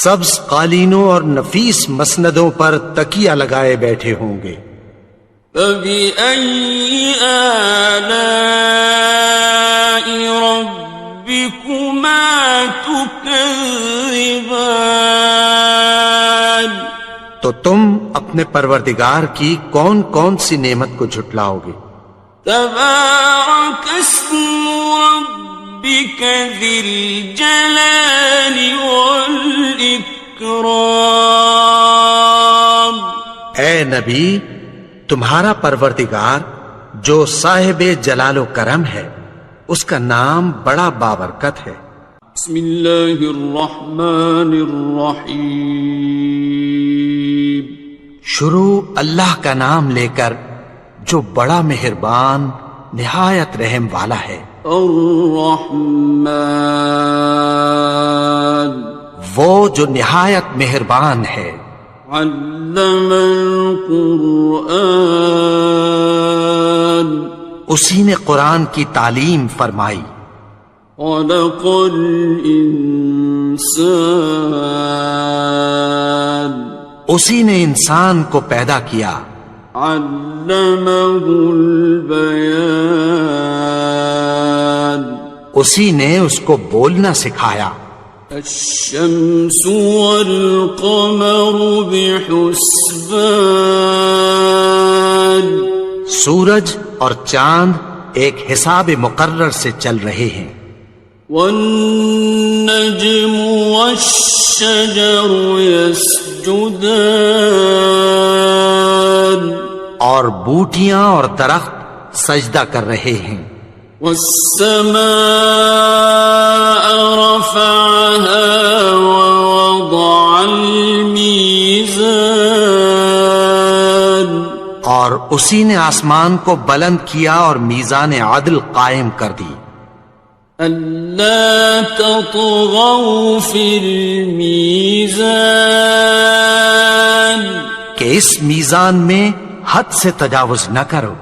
سبز قالینوں اور نفیس مسندوں پر تکیہ لگائے بیٹھے ہوں گے. فَبِأَيِّ آلَاءِ رَبِّكُمَا تُكَذِّبَانِ. تو تم اپنے پروردگار کی کون کون سی نعمت کو جھٹلاؤ گے؟ تبارک اسم ربک ذی الجلال والاکرام. اے نبی، تمہارا پروردگار جو صاحب جلال و کرم ہے، اس کا نام بڑا بابرکت ہے. بسم اللہ الرحمن الرحیم. شروع اللہ کا نام لے کر جو بڑا مہربان نہایت رحم والا ہے. الرحمن، وہ جو نہایت مہربان ہے. علم القرآن، اسی نے قرآن کی تعلیم فرمائی. خلق الانسان، اسی نے انسان کو پیدا کیا. علمہ البیان، اسی نے اس کو بولنا سکھایا. الشمس والقمر بحسبان، سورج اور چاند ایک حساب مقرر سے چل رہے ہیں. والنجم والشجر يسجدان، اور بوٹیاں اور درخت سجدہ کر رہے ہیں. والسماء رفعها ووضع الميزان، اور اسی نے آسمان کو بلند کیا اور میزان عدل قائم کر دی. ألا تطغوا في الميزان، کہ اس میزان میں حد سے تجاوز نہ کرو.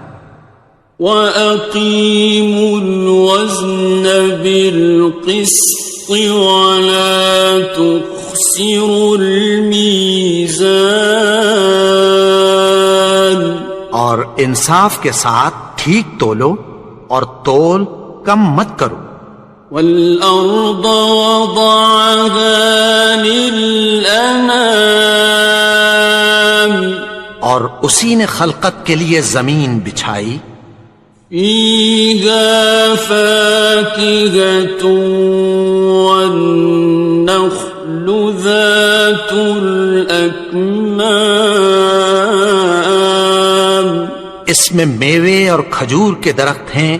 وَأَقِيمُوا الْوَزْنَ بِالْقِسْطِ وَلَا تُخْسِرُوا الْمِيزَانَ، اور انصاف کے ساتھ ٹھیک تولو اور تول کم مت کرو. وَالْأَرْضَ وَضَعَهَا لِلْأَنَامِ، اور اسی نے خلقت کے لیے زمین بچھائی. فِيهَا فَاكِهَةٌ وَالنَّخْلُ ذَاتُ الْأَكْمَامِ، اس میں میوے اور کھجور کے درخت ہیں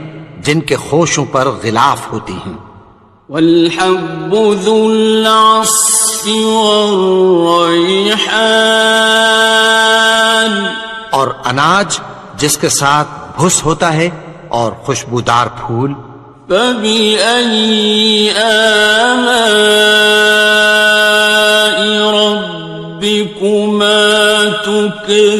جن کے خوشوں پر غلاف ہوتی ہیں. وَالْحَبُّ ذُو الْعَصْفِ وَالرَّيْحَانِ، اور اناج جس کے ساتھ بھس ہوتا ہے اور خوشبودار پھول. فَبِأَيِّ آلَاءِ رَبِّكُمَا تُكَذِّبَانِ.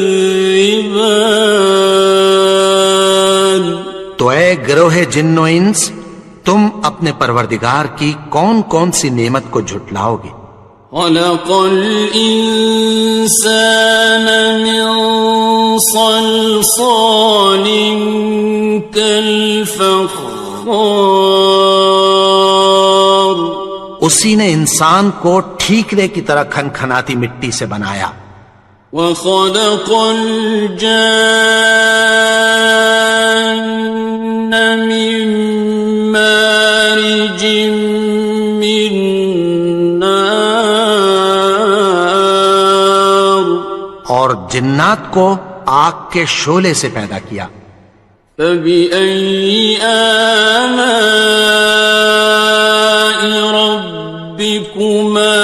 تو اے گروہ جن و انس، تم اپنے پروردگار کی کون کون سی نعمت کو جھٹلاؤ گے؟ خلق الإنسان من صلصال كالفخار، اسی نے انسان کو ٹھیکرے کی طرح کھنکھناتی مٹی سے بنایا. وخلق الجان من مارج من نار، اور جنات کو آگ کے شعلے سے پیدا کیا. فبأي آلاء ربكما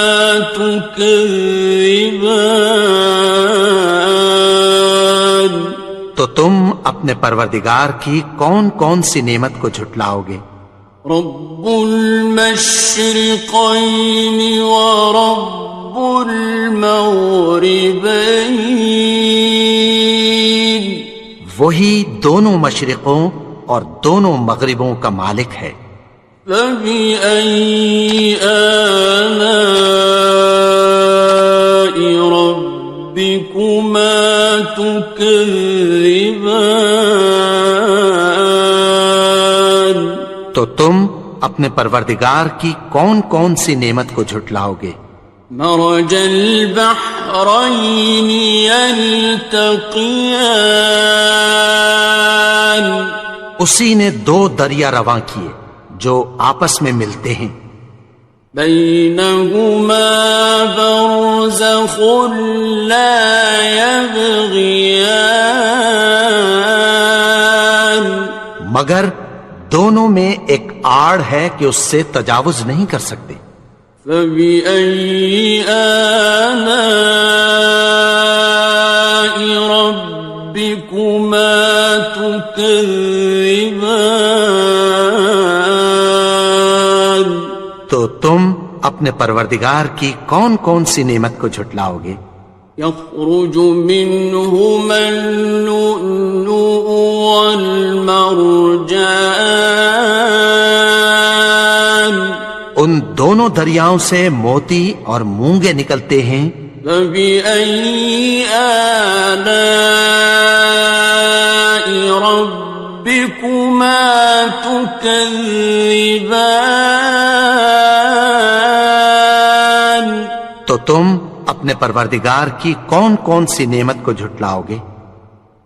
تكذبان. تو تم اپنے پروردگار کی کون کون سی نعمت کو جھٹلاؤ گے؟ رب المشرقين ورب المغربين، وہی دونوں مشرقوں اور دونوں مغربوں کا مالک ہے. فبأي آلاء ربكما تكذبان؟ تو تم اپنے پروردگار کی کون کون سی نعمت کو جھٹلاؤ گے؟ مرج البحرين يلتقيان، اسی نے دو دریا رواں کیے جو آپس میں ملتے ہیں، بينهما برزخ لا يبغيان، مگر دونوں میں ایک آڑ ہے کہ اس سے تجاوز نہیں کر سکتے۔ فبأي آلاء ربكما تكذبان؟ تو تم اپنے پروردگار کی کون کون سی نعمت کو جھٹلاؤ گے؟ يخرج منهما اللؤلؤ والمرجان، ان دونوں دریاؤں سے موتی اور مونگے نکلتے ہیں۔ فبأي آلاء ربكما تكذبان؟ تو تم اپنے پروردگار کی کون کون سی نعمت کو جھٹلاؤ گے؟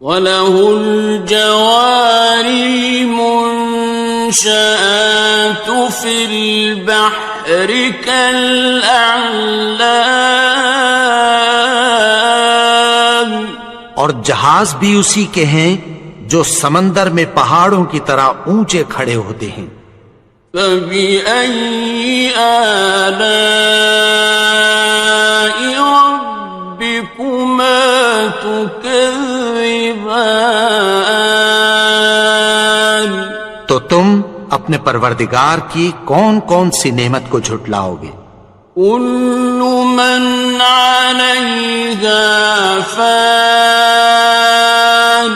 وَلَهُ الْجَوَارِ الْمُنشَآتُ فِي الْبَحْرِ كَالْأَعْلَامِ، اور جہاز بھی اسی کے ہیں جو سمندر میں پہاڑوں کی طرح اونچے کھڑے ہوتے ہیں۔ فَبِأَيِّ آلَاءِ رَبِّكُمَا تُكَذِّبَانِ؟ تو تم اپنے پروردگار کی کون کون سی نعمت کو جھٹلاؤ گے؟ كُلُّ مَنْ عَلَيْهَا فَانٍ،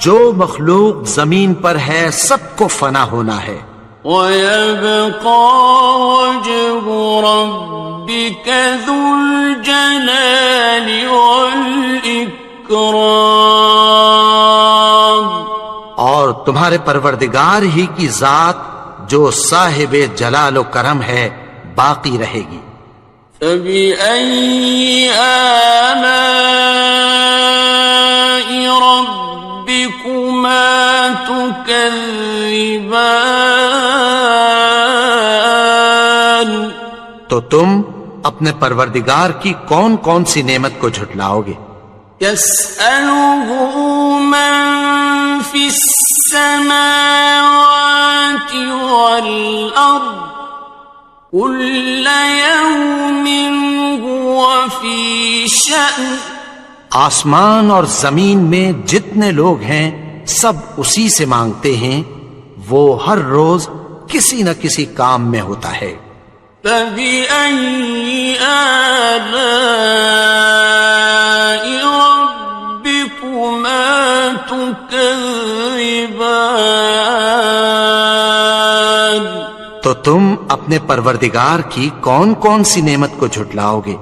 جو مخلوق زمین پر ہے سب کو فنا ہونا ہے، وَيَبْقَى وَجْهُ رَبِّكَ ذُو الْجَلَالِ وَالْإِكْرَامِ، اور تمہارے پروردگار ہی کی ذات جو صاحب جلال و کرم ہے باقی رہے گی۔ فَبِأَيِّ آلَاءِ رَبِّكُمَا تُكَذِّبَانِ؟ تو تم اپنے پروردگار کی کون کون سی نعمت کو جھٹلاؤ گے؟ يَسْأَلُهُ مَن فِي السَّمَاوَاتِ وَالْأَرْضِ كُلَّ يَوْمٍ هُوَ فِي شَأْنٍ، آسمان اور زمین میں جتنے لوگ ہیں سب اسی سے مانگتے ہیں، وہ ہر روز کسی نہ کسی کام میں ہوتا ہے۔ فَبِأَيِّ آلَاءِ رَبِّكُمَا تُكَذِّبَانِ؟ تو تم اپنے پروردگار کی کون کون سی نعمت کو جھٹلاؤ گے؟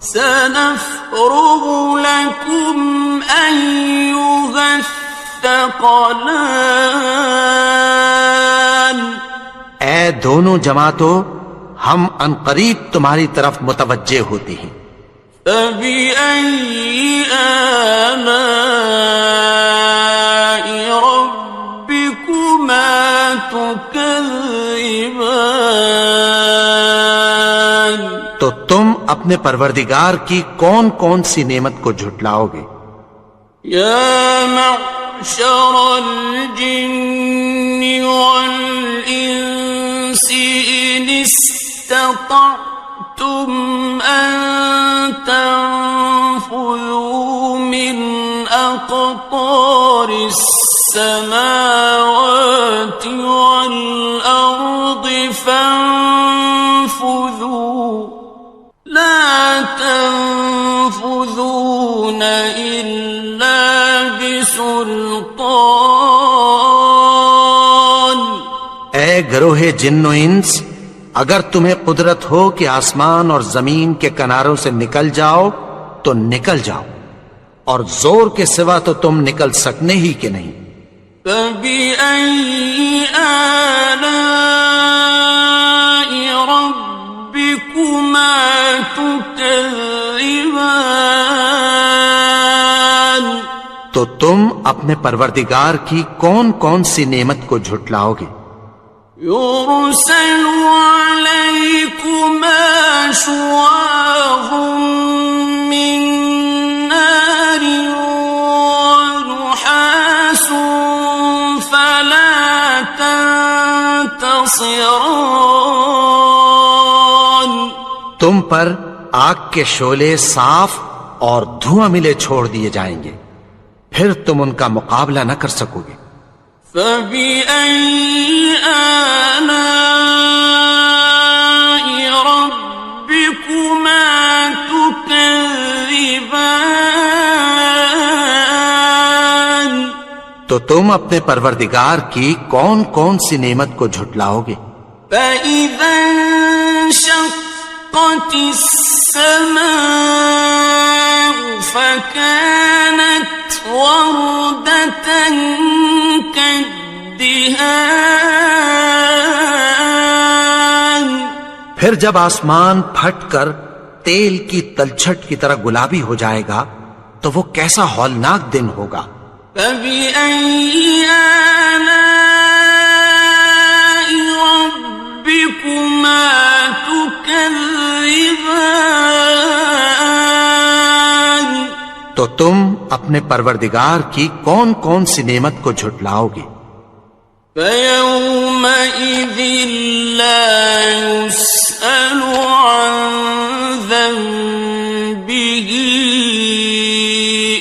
سَنَفْرُغُ لَكُمْ أَيُّهَ الثَّقَلَانِ، اے دونوں جماعتوں، ہم عنقریب تمہاری طرف متوجہ ہوتے ہیں۔ فَبِأَيِّ آلَاءِ رَبِّكُمَا تُكَذِّبَانِ؟ تو تم اپنے پروردگار کی کون کون سی نعمت کو جھٹلاؤ گے؟ يَا مَعْشَرَ الْجِنِّ وَالْإِنسِ إِنِ اسْتَطَعْتُمْ أَن تَنفُذُوا مِنْ أَقْطَارِ السَّمَاوَاتِ وَالْأَرْضِ فَانفُذُوا لَا تَنفُذُونَ إِلَّا بِسُلْطَانٍ۔ اے گروہ جن و انس، اگر تمہیں قدرت ہو کہ آسمان اور زمین کے کناروں سے نکل جاؤ تو نکل جاؤ، اور زور کے سوا تو تم نکل سکنے ہی کہ نہیں۔ فَبِأَيِّ آلَاءِ رَبِّكُمَا تُكَذِّبَانِ، تو تم اپنے پروردگار کی کون کون سی نعمت کو جھٹلاؤ گے؟ يُرْسَلُ عَلَيْكُمَا شُوَاظٌ مِّن نَّارٍ وَنُحَاسٌ فَلَا تَنتَصِرَانِ، تم پر آگ کے شعلے صاف اور دھواں ملے چھوڑ دیے جائیں گے، پھر تم ان کا مقابلہ نہ کر سکو گے۔ فَبِأَيِّ آلَاءِ رَبِّكُمَا تُكَذِّبَانِ، تو تم اپنے پروردگار کی کون کون سی نعمت کو جھٹلاؤ گے؟ فَإِذَا انشَقَّتِ السَّمَاءُ فَكَانَتْ وَرْدَةً كَالدِّهَانِ، پھر جب آسمان پھٹ کر تیل کی تلچھٹ کی طرح گلابی ہو جائے گا تو وہ کیسا ہولناک دن ہوگا۔ فَبِأَيِّ آلَاءِ رَبِّكُمَا تُكَذِّبَانِ، تو تم اپنے پروردگار کی کون کون سی نعمت کو جھٹلاؤ گے؟ فَيَوْمَئِذٍ لَا يُسْأَلُ عَن ذَنبِهِ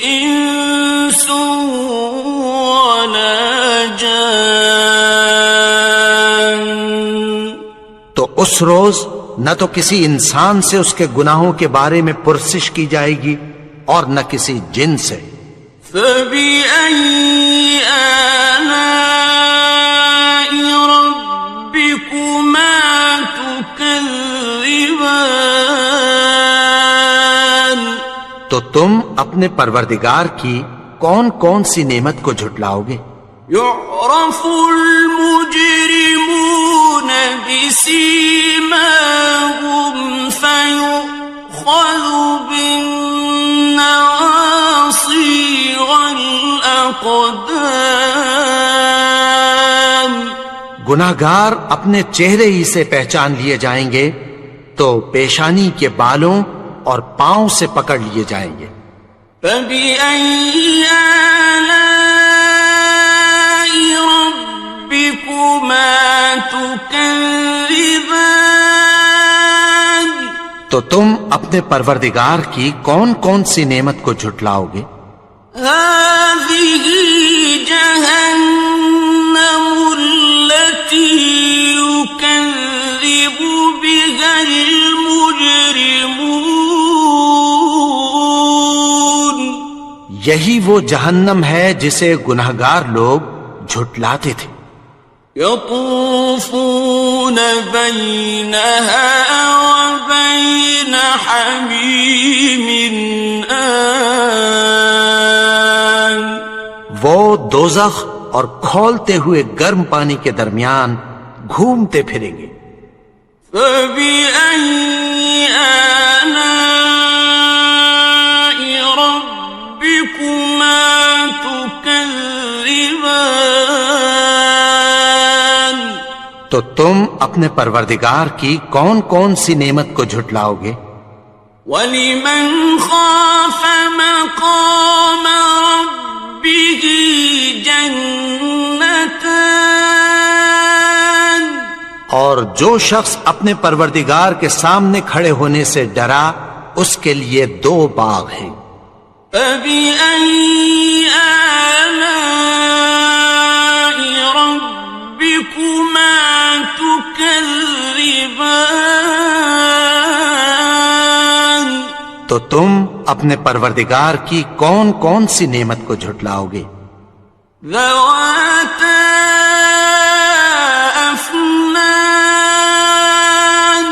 إِنسٌ وَلَا جَانٌّ، تو اس روز نہ تو کسی انسان سے اس کے گناہوں کے بارے میں پرسش کی جائے گی اور نہ کسی جن سے۔ فَبِأَيِّ آلَاءِ رَبِّكُمَا تُكَذِّبَانِ، تو تم اپنے پروردگار کی کون کون سی نعمت کو جھٹلاؤ گے؟ يُعْرَفُ الْمُجْرِمُونَ بِسِيمَاهُمْ فَيُؤْخَذُ بِالنَّوَاصِي وَالْأَقْدَامِ، گناہگار اپنے چہرے ہی سے پہچان لیے جائیں گے تو پیشانی کے بالوں اور پاؤں سے پکڑ لیے جائیں گے۔ فَبِأَيِّ آلَاءِ رَبِّكُمَا تُكَذِّبَانِ، تو تم اپنے پروردگار کی کون کون سی نعمت کو جھٹلاؤ گے؟ هَٰذِهِ جَهَنَّمُ الَّتِي يُكَذِّبُ بِهَا الْمُجْرِمُونَ، یہی وہ جہنم ہے جسے گناہگار لوگ جھٹلاتے تھے۔ يَطُوفُونَ بَيْنَهَا وَبَيْنَ حَمِيمٍ آنٍ، وہ دوزخ اور کھولتے ہوئے گرم پانی کے درمیان گھومتے پھریں گے۔ فَبِأَيِّ آلَاءِ رَبِّكُمَا تُكَذِّبَانِ، تو تم اپنے پروردگار کی کون کون سی نعمت کو جھٹلاؤ گے؟ وَلِمَنْ خَافَ مَقَامَ رَبِّهِ جَنَّتَانِ، اور جو شخص اپنے پروردگار کے سامنے کھڑے ہونے سے ڈرا اس کے لیے 2 باغ ہیں۔ فَبِأَيِّ آلَاءِ رَبِّكُمَا تُكَذِّبَانِ، تو تم اپنے پروردگار کی کون کون سی نعمت کو جھٹلاؤ گے؟ ذَوَاتَا أَفْنَانٍ أكنان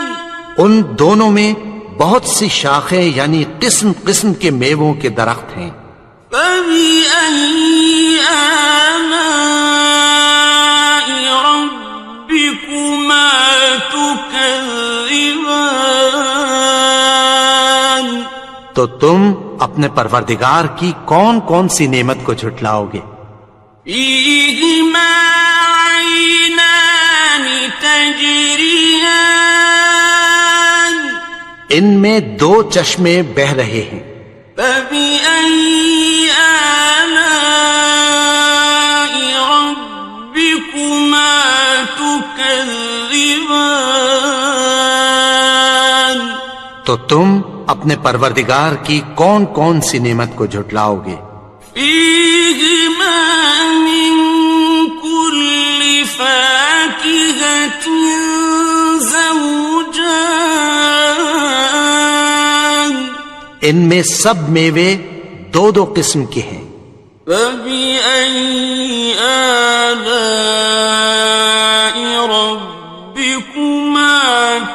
ان دونوں میں بہت سی شاخیں یعنی قسم قسم کے میووں کے درخت ہیں. فبأي آلاء ربكما تكذبان تو تم اپنے پروردگار کی کون کون سی نعمت کو جھٹلاؤ گے؟ فيهما عينان تجريان ان میں دو چشمے بہ رہے ہیں. فبأي آلاء ربكما تكذبان تو تم اپنے پروردگار کی کون کون سی نعمت کو جھٹلاؤ گے؟ فيهما من كل فاكهة زوجان ان میں سب میوے دو دو قسم کے ہیں. فبأي آلاء ربكما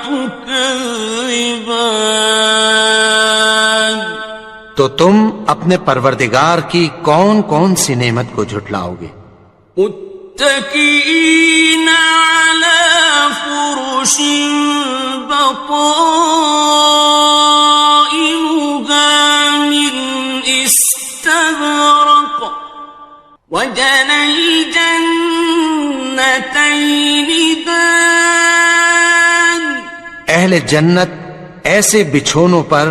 تكذبان تو تم اپنے پروردگار کی کون کون سی نعمت کو جھٹلاؤ گے؟ متكئين على فرش بطائنها من استبرق وجنى الجنتين دان اہل جنت ایسے بچھونوں پر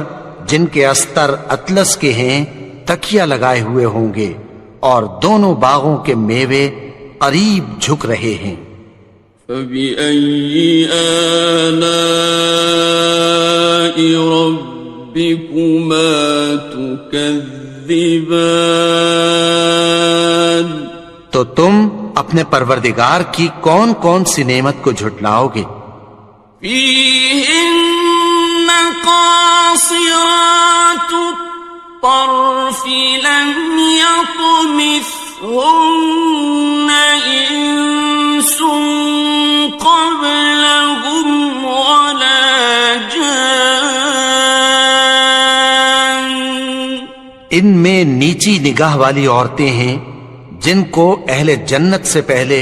جن کے استر اطلس کے ہیں تکیہ لگائے ہوئے ہوں گے اور دونوں باغوں کے میوے قریب جھک رہے ہیں. فبأي آلاء ربكما تكذبان تو تم اپنے پروردگار کی کون کون سی نعمت کو جھٹلاؤ گے؟ فيهن قاصرات الطرف لم يطمثهن إنس قبلهم ولا جان ان میں نیچی نگاہ والی عورتیں ہیں جن کو اہل جنت سے پہلے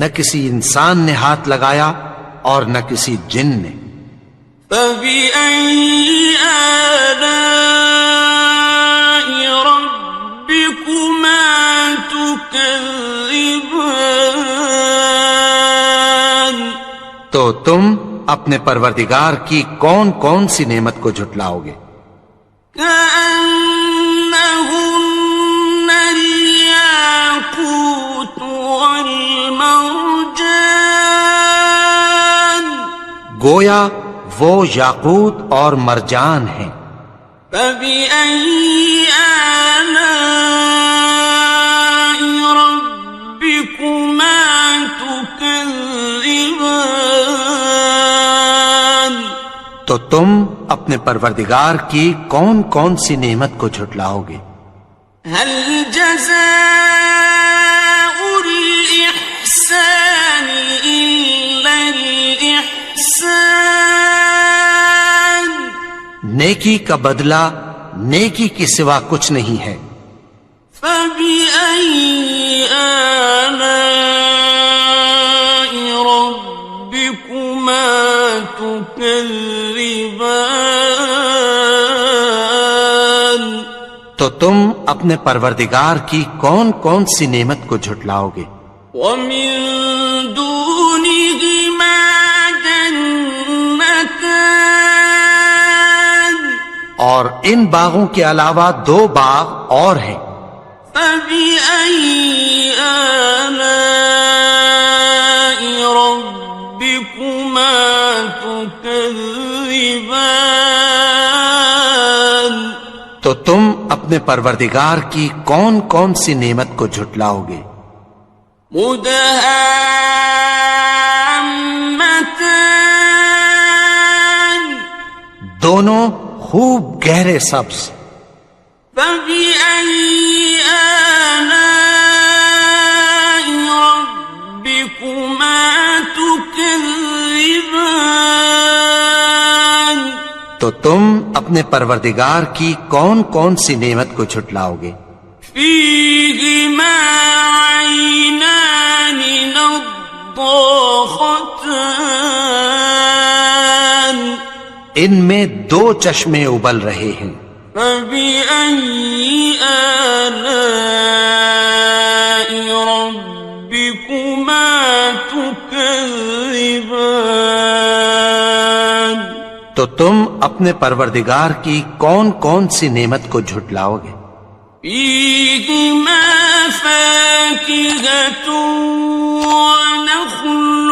نہ کسی انسان نے ہاتھ لگایا اور نہ کسی جن نے. فبأي آلاء ربكما تكذبان تو تم اپنے پروردگار کی کون کون سی نعمت کو جھٹلاؤ گے؟ كأنهن الياقوت والمرجان گویا وہ یاقوت اور مرجان ہیں. فبأي آلاء ربكما تكذبان تو تم اپنے پروردگار کی کون کون سی نعمت کو جھٹلاؤ گے؟ هل جزاء الإحسان إلا الإحسان نیکی کا بدلہ نیکی کے سوا کچھ نہیں ہے. فبأي آلاء ربكما تكذبان تو تم اپنے پروردگار کی کون کون سی نعمت کو جھٹلاؤ گے؟ ومن دونهما جنتان اور ان باغوں کے علاوہ دو باغ اور ہیں. فبأي آلاء ربكما تكذبان تو تم اپنے پروردگار کی کون کون سی نعمت کو جھٹلاؤ گے؟ مدهامتان دونوں خوب گہرے سبز. فبأي آلاء ربكما تكذبان تو تم اپنے پروردگار کی کون کون سی نعمت کو جھٹلاؤ گے؟ فيهما عينان نضاختان ان میں دو چشمے ابل رہے ہیں، فبأي آلاء ربكما تكذبان تو تم اپنے پروردگار کی کون کون سی نعمت کو جھٹلاؤ گے؟ فيهما فاكهة ونخل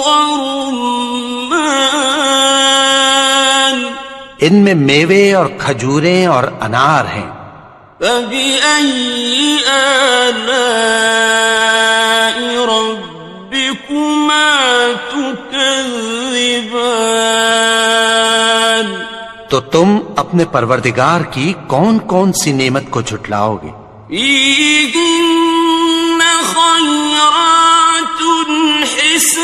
ورمان ان میں میوے اور کھجوریں اور انار ہیں، فبأي آلاء ربكما تكذبان تو تم اپنے پروردگار کی کون کون سی نعمت کو جھٹلاؤ گے؟ فيهن خيرات حسان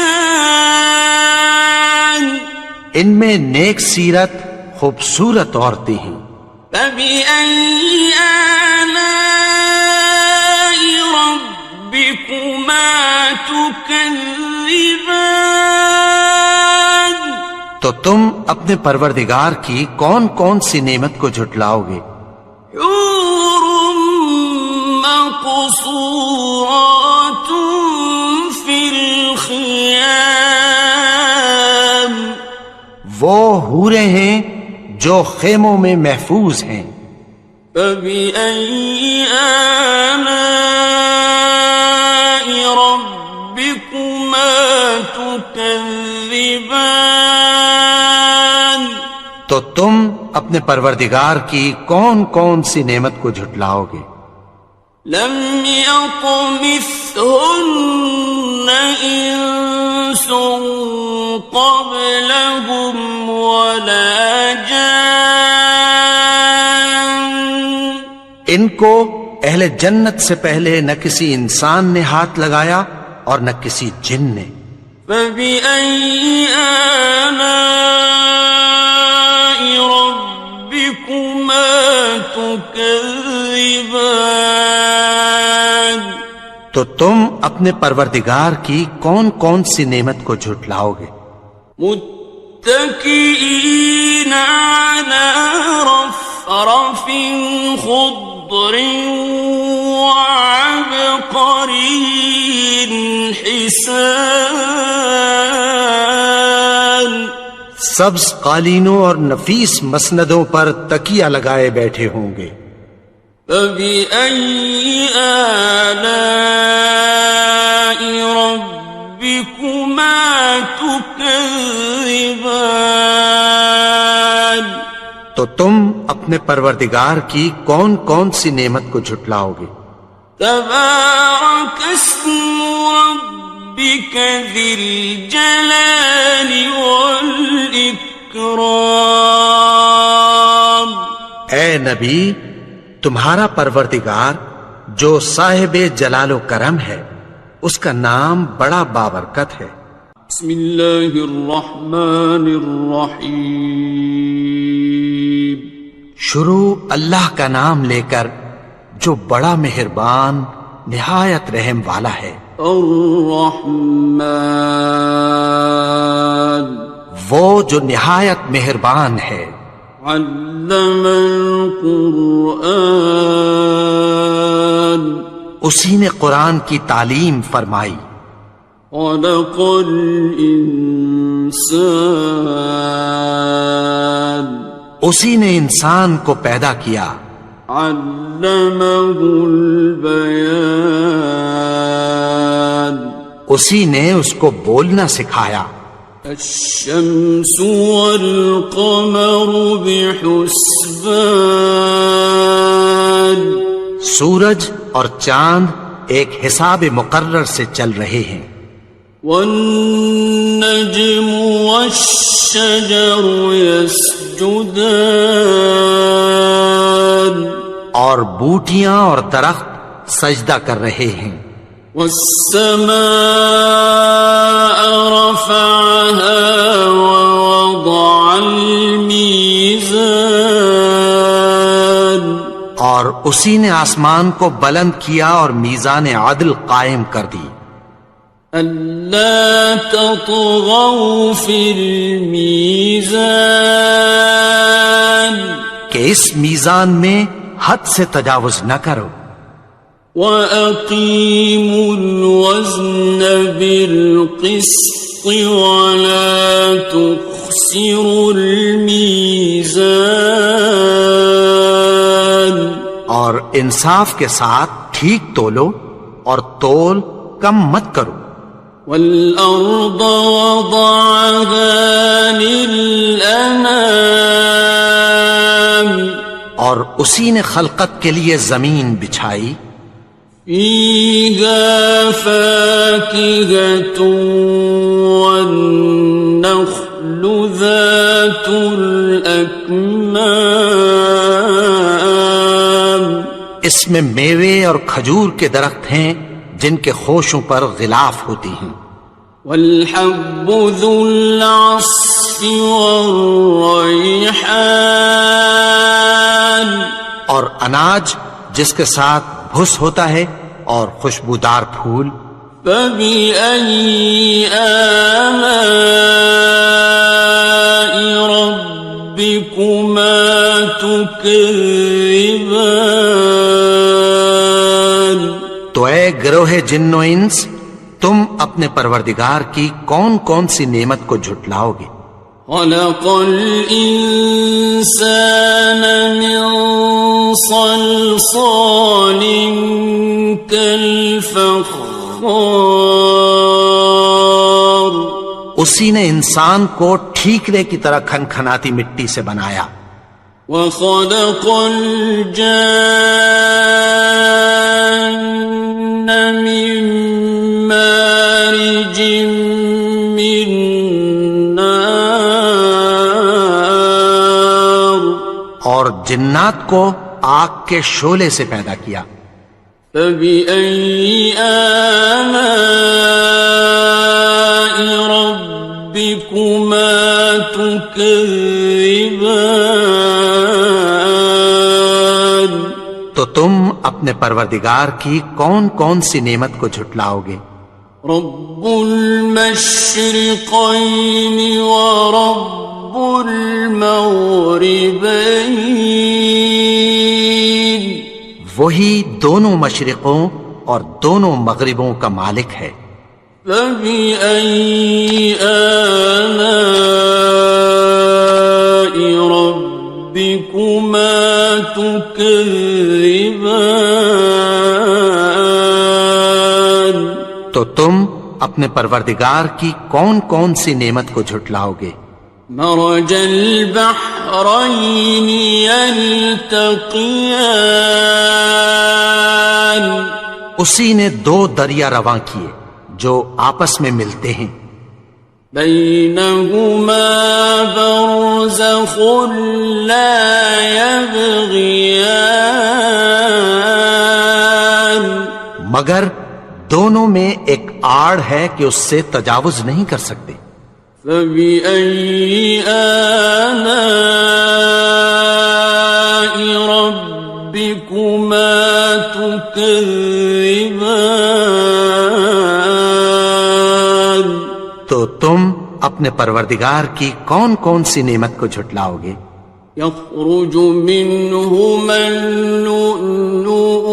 ان میں نیک سیرت خوبصورت عورتیں ہیں، فبأي آلاء ربكما تكذبان تو تم اپنے پروردگار کی کون کون سی نعمت کو جھٹلاؤ گے؟ حور مقصورات في الخيام وہ حوریں ہیں جو خیموں میں محفوظ ہیں، فبأي آلاء ربكما تكذبان تو تم اپنے پروردگار کی کون کون سی نعمت کو جھٹلاؤ گے؟ لم يطمثهن إنس قبلهم ولا جان ان کو اہل جنت سے پہلے نہ کسی انسان نے ہاتھ لگایا اور نہ کسی جن نے، فبأي آلاء ربكما تكذبان تو تم اپنے پروردگار کی کون کون سی نعمت کو جھٹلاؤ گے؟ متكئين على رفرف خضر وعبقري حسان سبز قالینوں اور نفیس مسندوں پر تکیہ لگائے بیٹھے ہوں گے، فبأي آلاء ربكما تكذبان تو تم اپنے پروردگار کی کون کون سی نعمت کو جھٹلاؤ گے؟ تبارك اسم ربك ذي الجلال والإكرام اے نبی، تمہارا پروردگار جو صاحب جلال و کرم ہے، اس کا نام بڑا بابرکت ہے۔ بسم اللہ الرحمن الرحیم شروع اللہ کا نام لے کر جو بڑا مہربان نہایت رحم والا ہے۔ الرحمن وہ جو نہایت مہربان ہے۔ علم القرآن اسی نے قرآن کی تعلیم فرمائی۔ خلق الانسان اسی نے انسان کو پیدا کیا۔ علمہ البیان اسی نے اس کو بولنا سکھایا۔ الشمس والقمر بحسبان سورج اور چاند ایک حساب مقرر سے چل رہے ہیں۔ والنجم والشجر يسجدان اور بوٹیاں اور درخت سجدہ کر رہے ہیں۔ والسماء رفعها ووضع الميزان اور اسی نے آسمان کو بلند کیا اور میزان عدل قائم کر دی ألا تطغوا في الميزان کہ اس میزان میں حد سے تجاوز نہ کرو وأقيموا الوزن بالقسط ولا تخسروا الميزان اور انصاف کے ساتھ ٹھیک تولو اور تول کم مت کرو والأرض وضعها للأنام اور اسی نے خلقت کے لیے زمین بچھائی فيها فاكهة والنخل ذات الأكمام اس میں میوے اور کھجور کے درخت ہیں جن کے خوشوں پر غلاف ہوتی ہیں والحب ذو العصف والريحان اور اناج جس کے ساتھ بھس ہوتا ہے اور خوشبودار پھول فبأي آلاء ربكما تكذبان تو اے گروہ جن و انس تم اپنے پروردگار کی کون کون سی نعمت کو جھٹلاؤ گے خلق الإنسان من صلصال كالفخار اسی نے انسان کو ٹھیکرے کی طرح کھنکھناتی مٹی سے بنایا وخلق الجان من مارج من نار اور جنات کو آگ کے شعلے سے پیدا کیا فبأي آلاء ربكما تكذبان تو تم اپنے پروردگار کی کون کون سی نعمت کو جھٹلاؤ گے رب المشرقين ورب المغربين وہی دونوں مشرقوں اور دونوں مغربوں کا مالک ہے فبأي آلاء ربكما تكذبان تو تم اپنے پروردگار کی کون کون سی نعمت کو جھٹلاؤ گے مرج البحرين يلتقيان اسی نے دو دریا رواں کیے جو آپس میں ملتے ہیں بينهما برزخ لا يبغيان مگر دونوں میں ایک آڑ ہے کہ اس سے تجاوز نہیں کر سکتے فبأي آلاء ربكما تكذبان تو تم اپنے پروردگار کی کون کون سی نعمت کو جھٹلاؤ گے يخرج منهما اللؤلؤ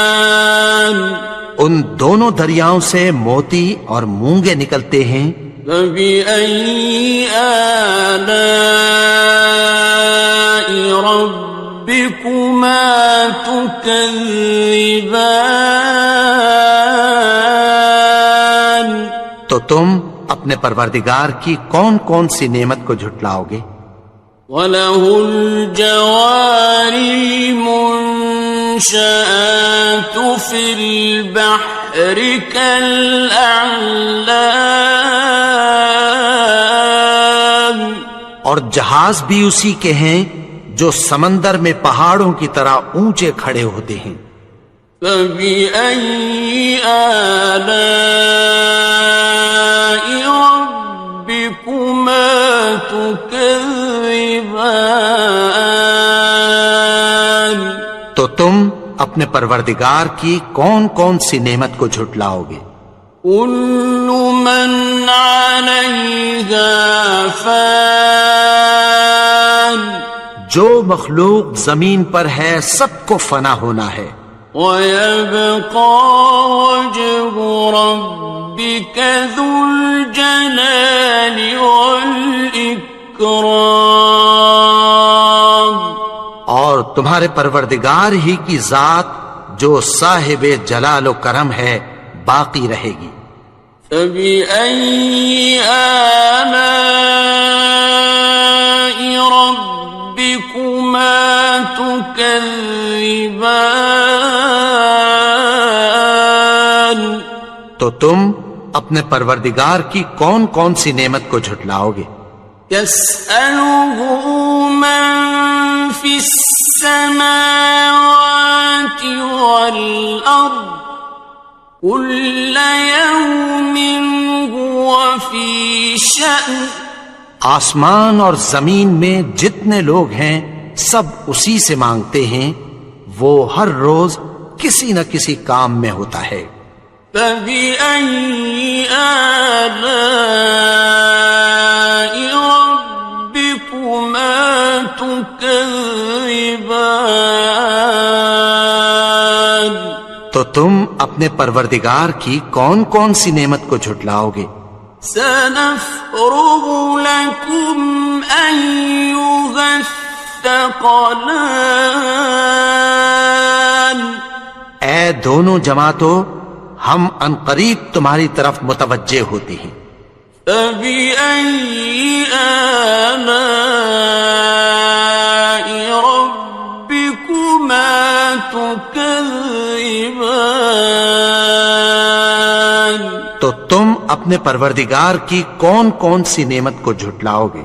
والمرجان ان دونوں دریاؤں سے موتی اور مونگے نکلتے ہیں فبأي آلاء ربكما تكذبان تو تم اپنے پروردگار کی کون کون سی نعمت کو جھٹلاؤ گے وَلَهُ الْجَوَارِ الْمُنشَآتُ فِي الْبَحْرِ كَالْأَعْلَامِ اور جہاز بھی اسی کے ہیں جو سمندر میں پہاڑوں کی طرح اونچے کھڑے ہوتے ہیں فَبِأَيِّ آلَاءِ رَبِّكُمَا تُكَذِّبَانِ تو تم اپنے پروردگار کی کون کون سی نعمت کو جھٹلاؤ گے؟ كل من عليها فان جو مخلوق زمین پر ہے سب کو فنا ہونا ہے، ويبقى وجه ربك ذو الجلال والإكرام اور تمہارے پروردگار ہی کی ذات جو صاحب جلال و کرم ہے باقی رہے گی۔ فبأي آلاء ربكما تكذبان تو تم اپنے پروردگار کی کون کون سی نعمت کو جھٹلاؤ گے؟ يسأله من في السماوات والأرض كل يوم هو في شأن آسمان اور زمین میں جتنے لوگ ہیں سب اسی سے مانگتے ہیں، وہ ہر روز کسی نہ کسی کام میں ہوتا ہے۔ فبأي آلاء ربكما تكذبان تو تم اپنے پروردگار کی کون کون سی نعمت کو جھٹلاؤ گے؟ سنفرغ لكم أيها الثقلان اے دونوں جماعتوں، ہم عنقریب تمہاری طرف متوجہ ہوتے ہیں۔ فبأي آلاء ربكما تكذبان تو تم اپنے پروردگار کی کون کون سی نعمت کو جھٹلاؤ گے؟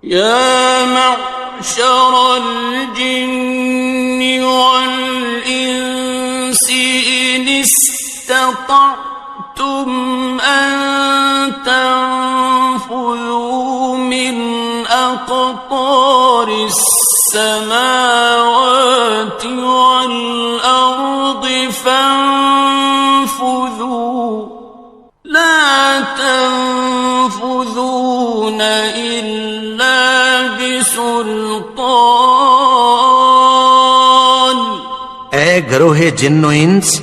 يا معشر الجن والإنس إن استطعتم أن تنفذوا من أقطار السماوات والأرض فانفذوا لا تنفذون إلا بسلطان اے گروہ جن و انس،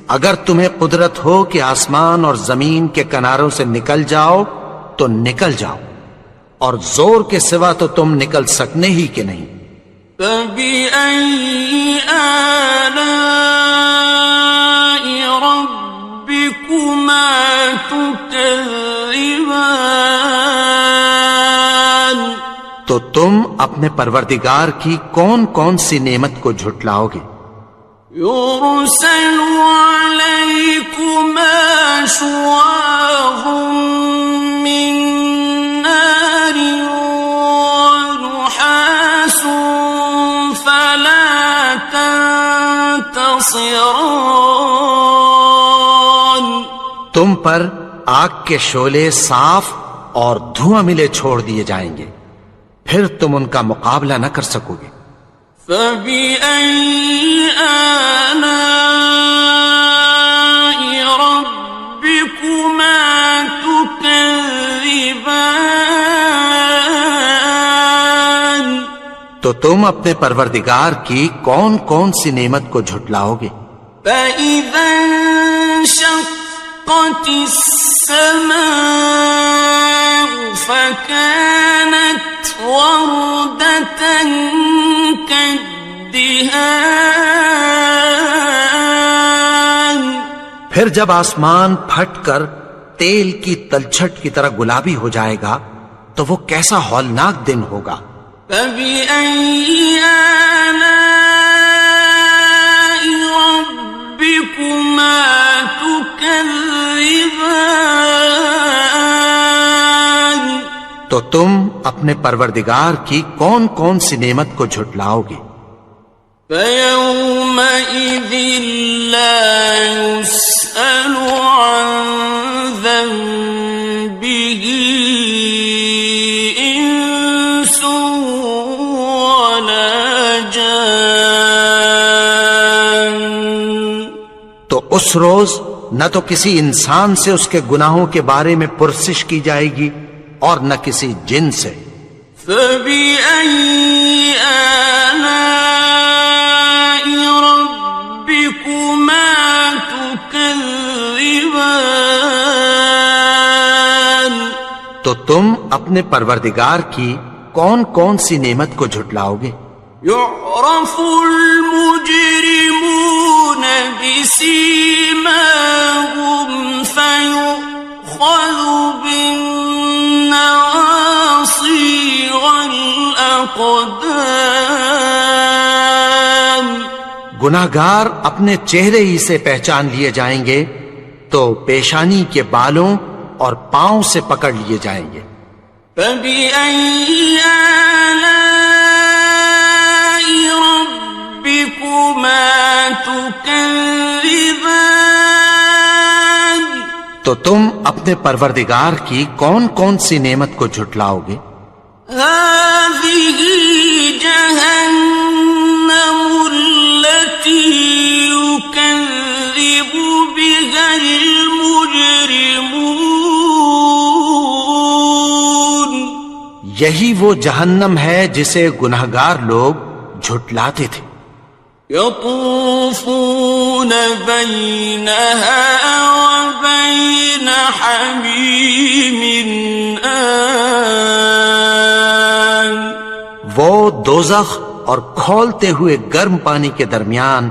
اگر تمہیں قدرت ہو کہ آسمان اور زمین کے کناروں سے نکل جاؤ تو نکل جاؤ، اور زور کے سوا تو تم نکل سکنے ہی کہ نہیں۔ فبأي آلاء ربكما تكذبان تو تم اپنے پروردگار کی کون کون سی نعمت کو جھٹلاؤ گے؟ يرسل عليكما شواظ من نار ونحاس فلا تنتصران تم پر آگ کے شعلے صاف اور دھواں ملے چھوڑ دیے جائیں گے، پھر تم ان کا مقابلہ نہ کر سکو گے۔ فبأي آلاء ربكما تكذبان تو تم اپنے پروردگار کی کون کون سی نعمت کو جھٹلاؤ گے؟ فإذا انشقت السماء فكانت وردة كالدهان پھر جب آسمان پھٹ کر تیل کی تلچھٹ کی طرح گلابی ہو جائے گا تو وہ کیسا ہولناک دن ہوگا۔ فبأي آلاء ربكما تكذبان تو تم اپنے پروردگار کی کون کون سی نعمت کو جھٹلاؤ گے؟ فيومئذ لا يسأل عن ذنبه إنس ولا جان. تو اس روز نہ تو کسی انسان سے اس کے گناہوں کے بارے میں پرسش کی جائے گی اور نہ کسی جن سے. فَبِأَيِّ آلَاءِ رَبِّكُمَا تُكَذِّبَانِ. تو تم اپنے پروردگار کی کون کون سی نعمت کو جھٹلاؤ گے؟ يعرف المجرمون بسيماهم فيؤخذ بالنواصي والأقدام. گناہگار اپنے چہرے ہی سے پہچان لیے جائیں گے تو پیشانی کے بالوں اور پاؤں سے پکڑ لیے جائیں گے. فَبِأَيِّ آلَاءِ رَبِّكُمَا تُكَذِّبَانِ. تو تم اپنے پروردگار کی کون کون سی نعمت کو جھٹلاؤ گے؟ هَذِهِ جَهَنَّمُ الَّتِي يُكَذِّبُ بِهَا الْمُجْرِمُونَ. یہی وہ جہنم ہے جسے گناہگار لوگ جھٹلاتے تھے. يطوفون بينها وبين حميم آن. وہ دوزخ اور کھولتے ہوئے گرم پانی کے درمیان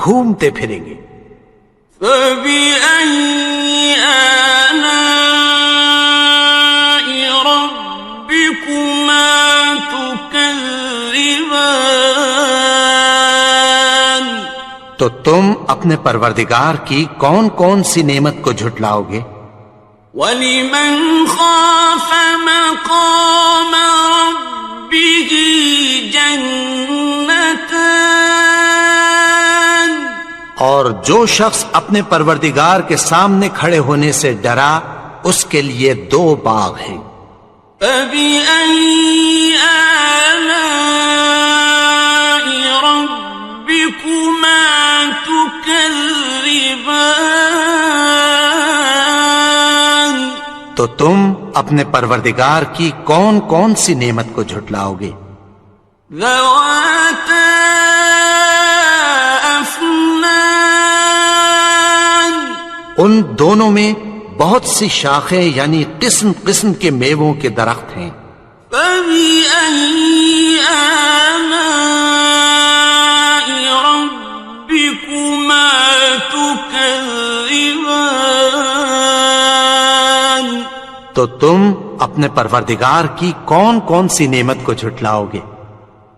گھومتے پھریں گے. فَبِأَيِّ آلَاءِ رَبِّكُمَا تُكَذِّبَانِ. تو تم اپنے پروردگار کی کون کون سی نعمت کو جھٹلاؤ گے؟ وَلِمَنْ خَافَ مَقَامَ رَبِّهِ جَنَّتَانِ. اور جو شخص اپنے پروردگار کے سامنے کھڑے ہونے سے ڈرا اس کے لیے 2 باغ ہیں. فَبِأَيِّ آلَاءِ رَبِّكُمَا تُكَذِّبَانِ. تو تم اپنے پروردگار کی کون کون سی نعمت کو جھٹلاؤ گے؟ ذَوَاتَا أَفْنَانٍ. ان دونوں میں بہت سی شاخیں یعنی قسم قسم کے میووں کے درخت ہیں. فَبِأَيِّ آلَاءِ رَبِّكُمَا تُكَذِّبَانِ. تو تم اپنے پروردگار کی کون کون سی نعمت کو جھٹلاؤ گے؟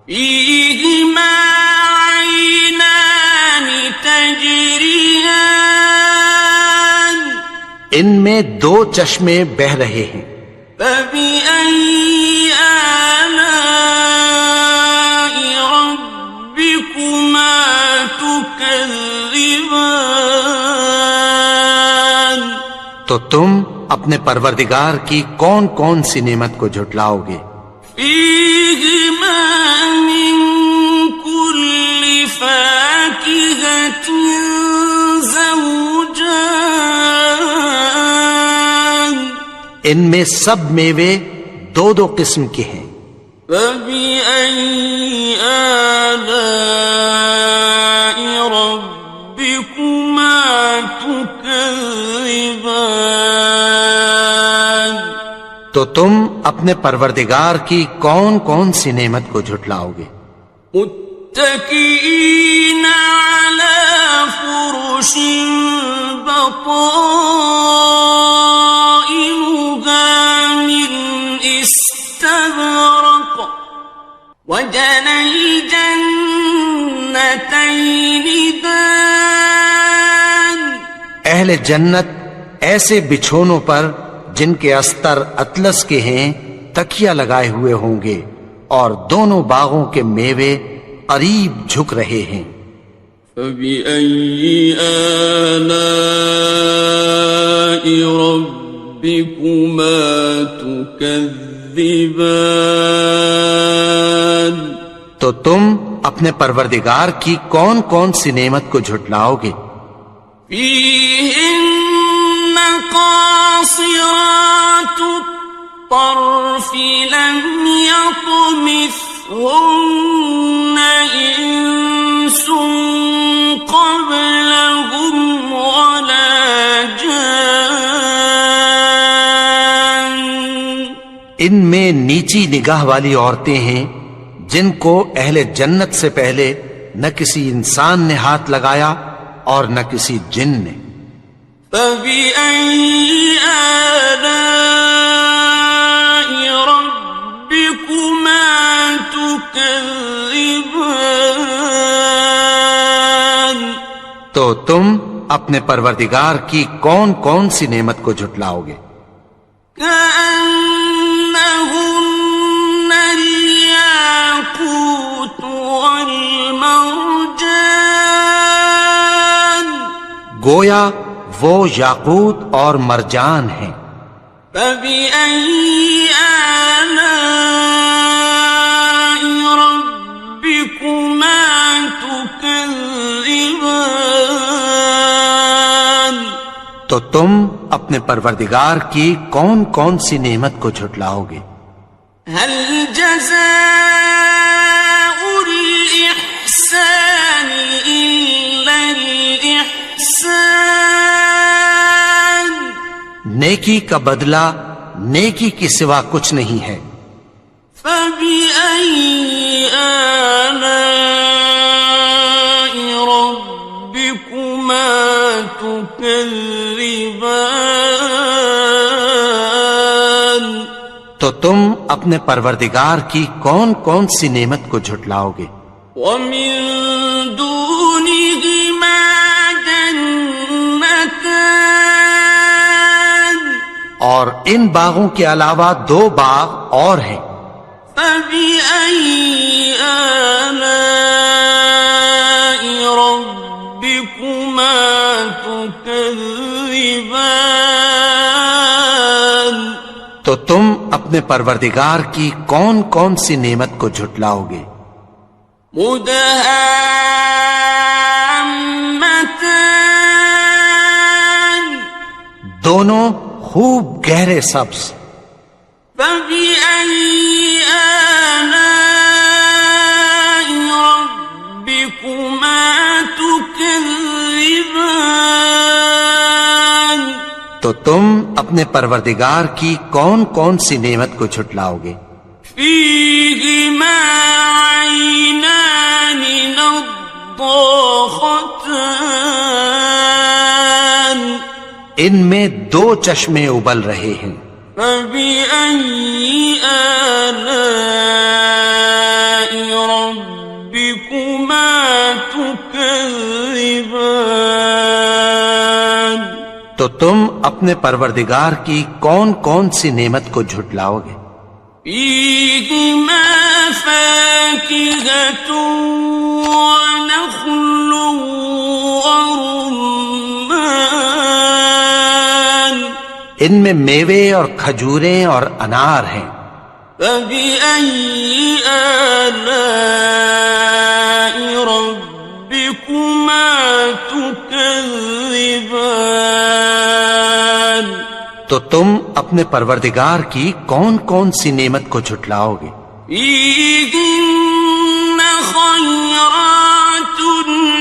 فِيهِمَا عَيْنَانِ تَجْرِيَانِ. ان میں 2 چشمے بہہ رہے ہیں. فَبِأَيِّ آلَاءِ رَبِّكُمَا تُكَذِّبَانِ. تو تم اپنے پروردگار کی کون کون سی نعمت کو جھٹلاؤ گے؟ فِيهِمَا مِن كُلِّ فَاكِهَةٍ زَوْجَانِ. ان میں سب میوے 2 قسم کے ہیں. فَبِأَيِّ آلَاءِ رَبِّكُمَا تُكَذِّبَانِ. تو تم اپنے پروردگار کی کون کون سی نعمت کو جھٹلاؤ گے؟ متكئين على فرش بطائنها من استبرق وجنى الجنتين دان. اہل جنت ایسے بچھونوں پر جن کے استر اطلس کے ہیں تکیہ لگائے ہوئے ہوں گے اور دونوں باغوں کے میوے قریب جھک رہے ہیں. فَبِأَيِّ آلَاءِ رَبِّكُمَا تُكَذِّبَانِ. تو تم اپنے پروردگار کی کون کون سی نعمت کو جھٹلاؤ گے؟ فيهن قاصرات الطرف لم يطمثهن إنس قبلهم ولا جان. ان میں نیچی نگاہ والی عورتیں ہیں جن کو اہل جنت سے پہلے نہ کسی انسان نے ہاتھ لگایا اور نہ کسی جن نے. فَبِأَيِّ آلَاءِ رَبِّكُمَا تُكَذِّبَانِ. تو تم اپنے پروردگار کی کون کون سی نعمت کو جھٹلاؤ گے؟ كأنهن الياقوت والمرجان. گویا وہ یاقوت اور مرجان ہیں. فبأي آلاء ربكما تكذبان. تو تم اپنے پروردگار کی کون کون سی نعمت کو جھٹلاؤ گے؟ هل جزاء الإحسان إلا الإحسان. نیکی کا بدلہ نیکی کی سوا کچھ نہیں ہے. فبأي آلاء ربكما تكذبان. تو تم اپنے پروردگار کی کون کون سی نعمت کو جھٹلاؤ گے؟ ومن دونهما جنتان. اور ان باغوں کے علاوہ دو باغ اور ہیں. فبأي آلاء ربكما تكذبان. تو تم اپنے پروردگار کی کون کون سی نعمت کو جھٹلاؤ گے؟ مدهامتان. دونوں خوب گہرے سبز. فبأي آلاء ربكما تكذبان. تو تم اپنے پروردگار کی کون کون سی نعمت کو جھٹلاؤ گے؟ فيهما عينان نضاختان. ان میں دو چشمے ابل رہے ہیں. فبأي آلاء ربكما تكذبان. تو تم اپنے پروردگار کی کون کون سی نعمت کو جھٹلاؤ گے؟ فيهما فاكهة ونخل ورمان. ان میں میوے اور کھجوریں اور انار ہیں. فبأي آلاء ربكما تكذبان. تو تم اپنے پروردگار کی کون کون سی نعمت کو جھٹلاؤ گے؟ فيهن خيرات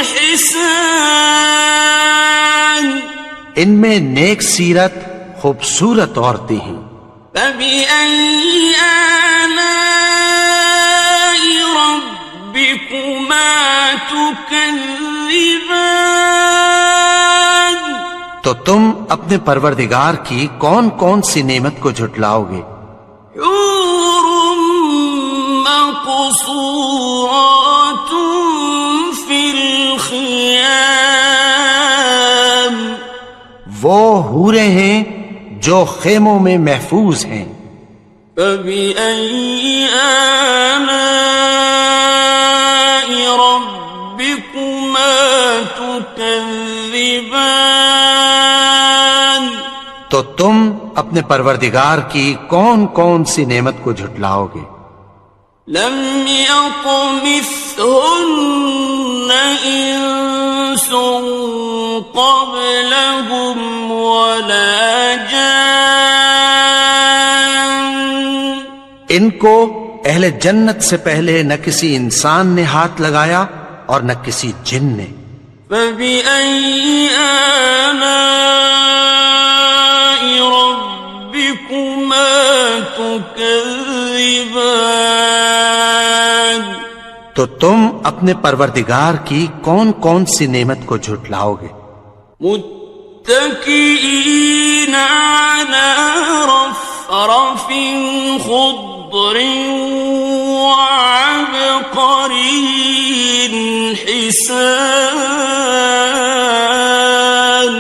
حسان. ان میں نیک سیرت خوبصورت عورتیں ہیں. فبأي آلاء ربكما تكذبان. تو تم اپنے پروردگار کی کون کون سی نعمت کو جھٹلاؤ گے؟ حور مقصورات في الخيام. وہ حوریں ہیں جو خیموں میں محفوظ ہیں. فبأي آلاء ربكما تكذبان. تو تم اپنے پروردگار کی کون کون سی نعمت کو جھٹلاؤ گے؟ لم يطمثهن إنس قبلهم ولا جان ان کو اہل جنت سے پہلے نہ کسی انسان نے ہاتھ لگایا اور نہ کسی جن نے. فبأي آلاء ربكما تكذبان تو تم اپنے پروردگار کی کون کون سی نعمت کو جھٹلاؤ گے؟ متكئين على رفرف خضر وعبقري حسان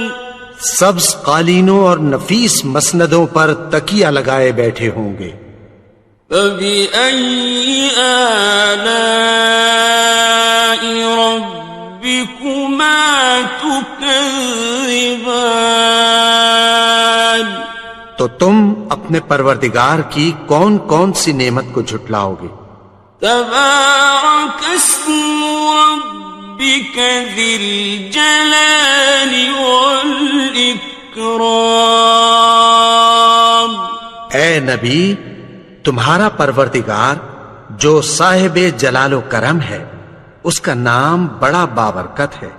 سبز قالینوں اور نفیس مسندوں پر تکیہ لگائے بیٹھے ہوں گے. فبأي آلاء ربكما تكذبان تو تم اپنے پروردگار کی کون کون سی نعمت کو جھٹلاؤ گے؟ تبارك اسم ربك ذي الجلال والإكرام. اے نبی، تمہارا پروردگار جو صاحب جلال و کرم ہے، اس کا نام بڑا بابرکت ہے.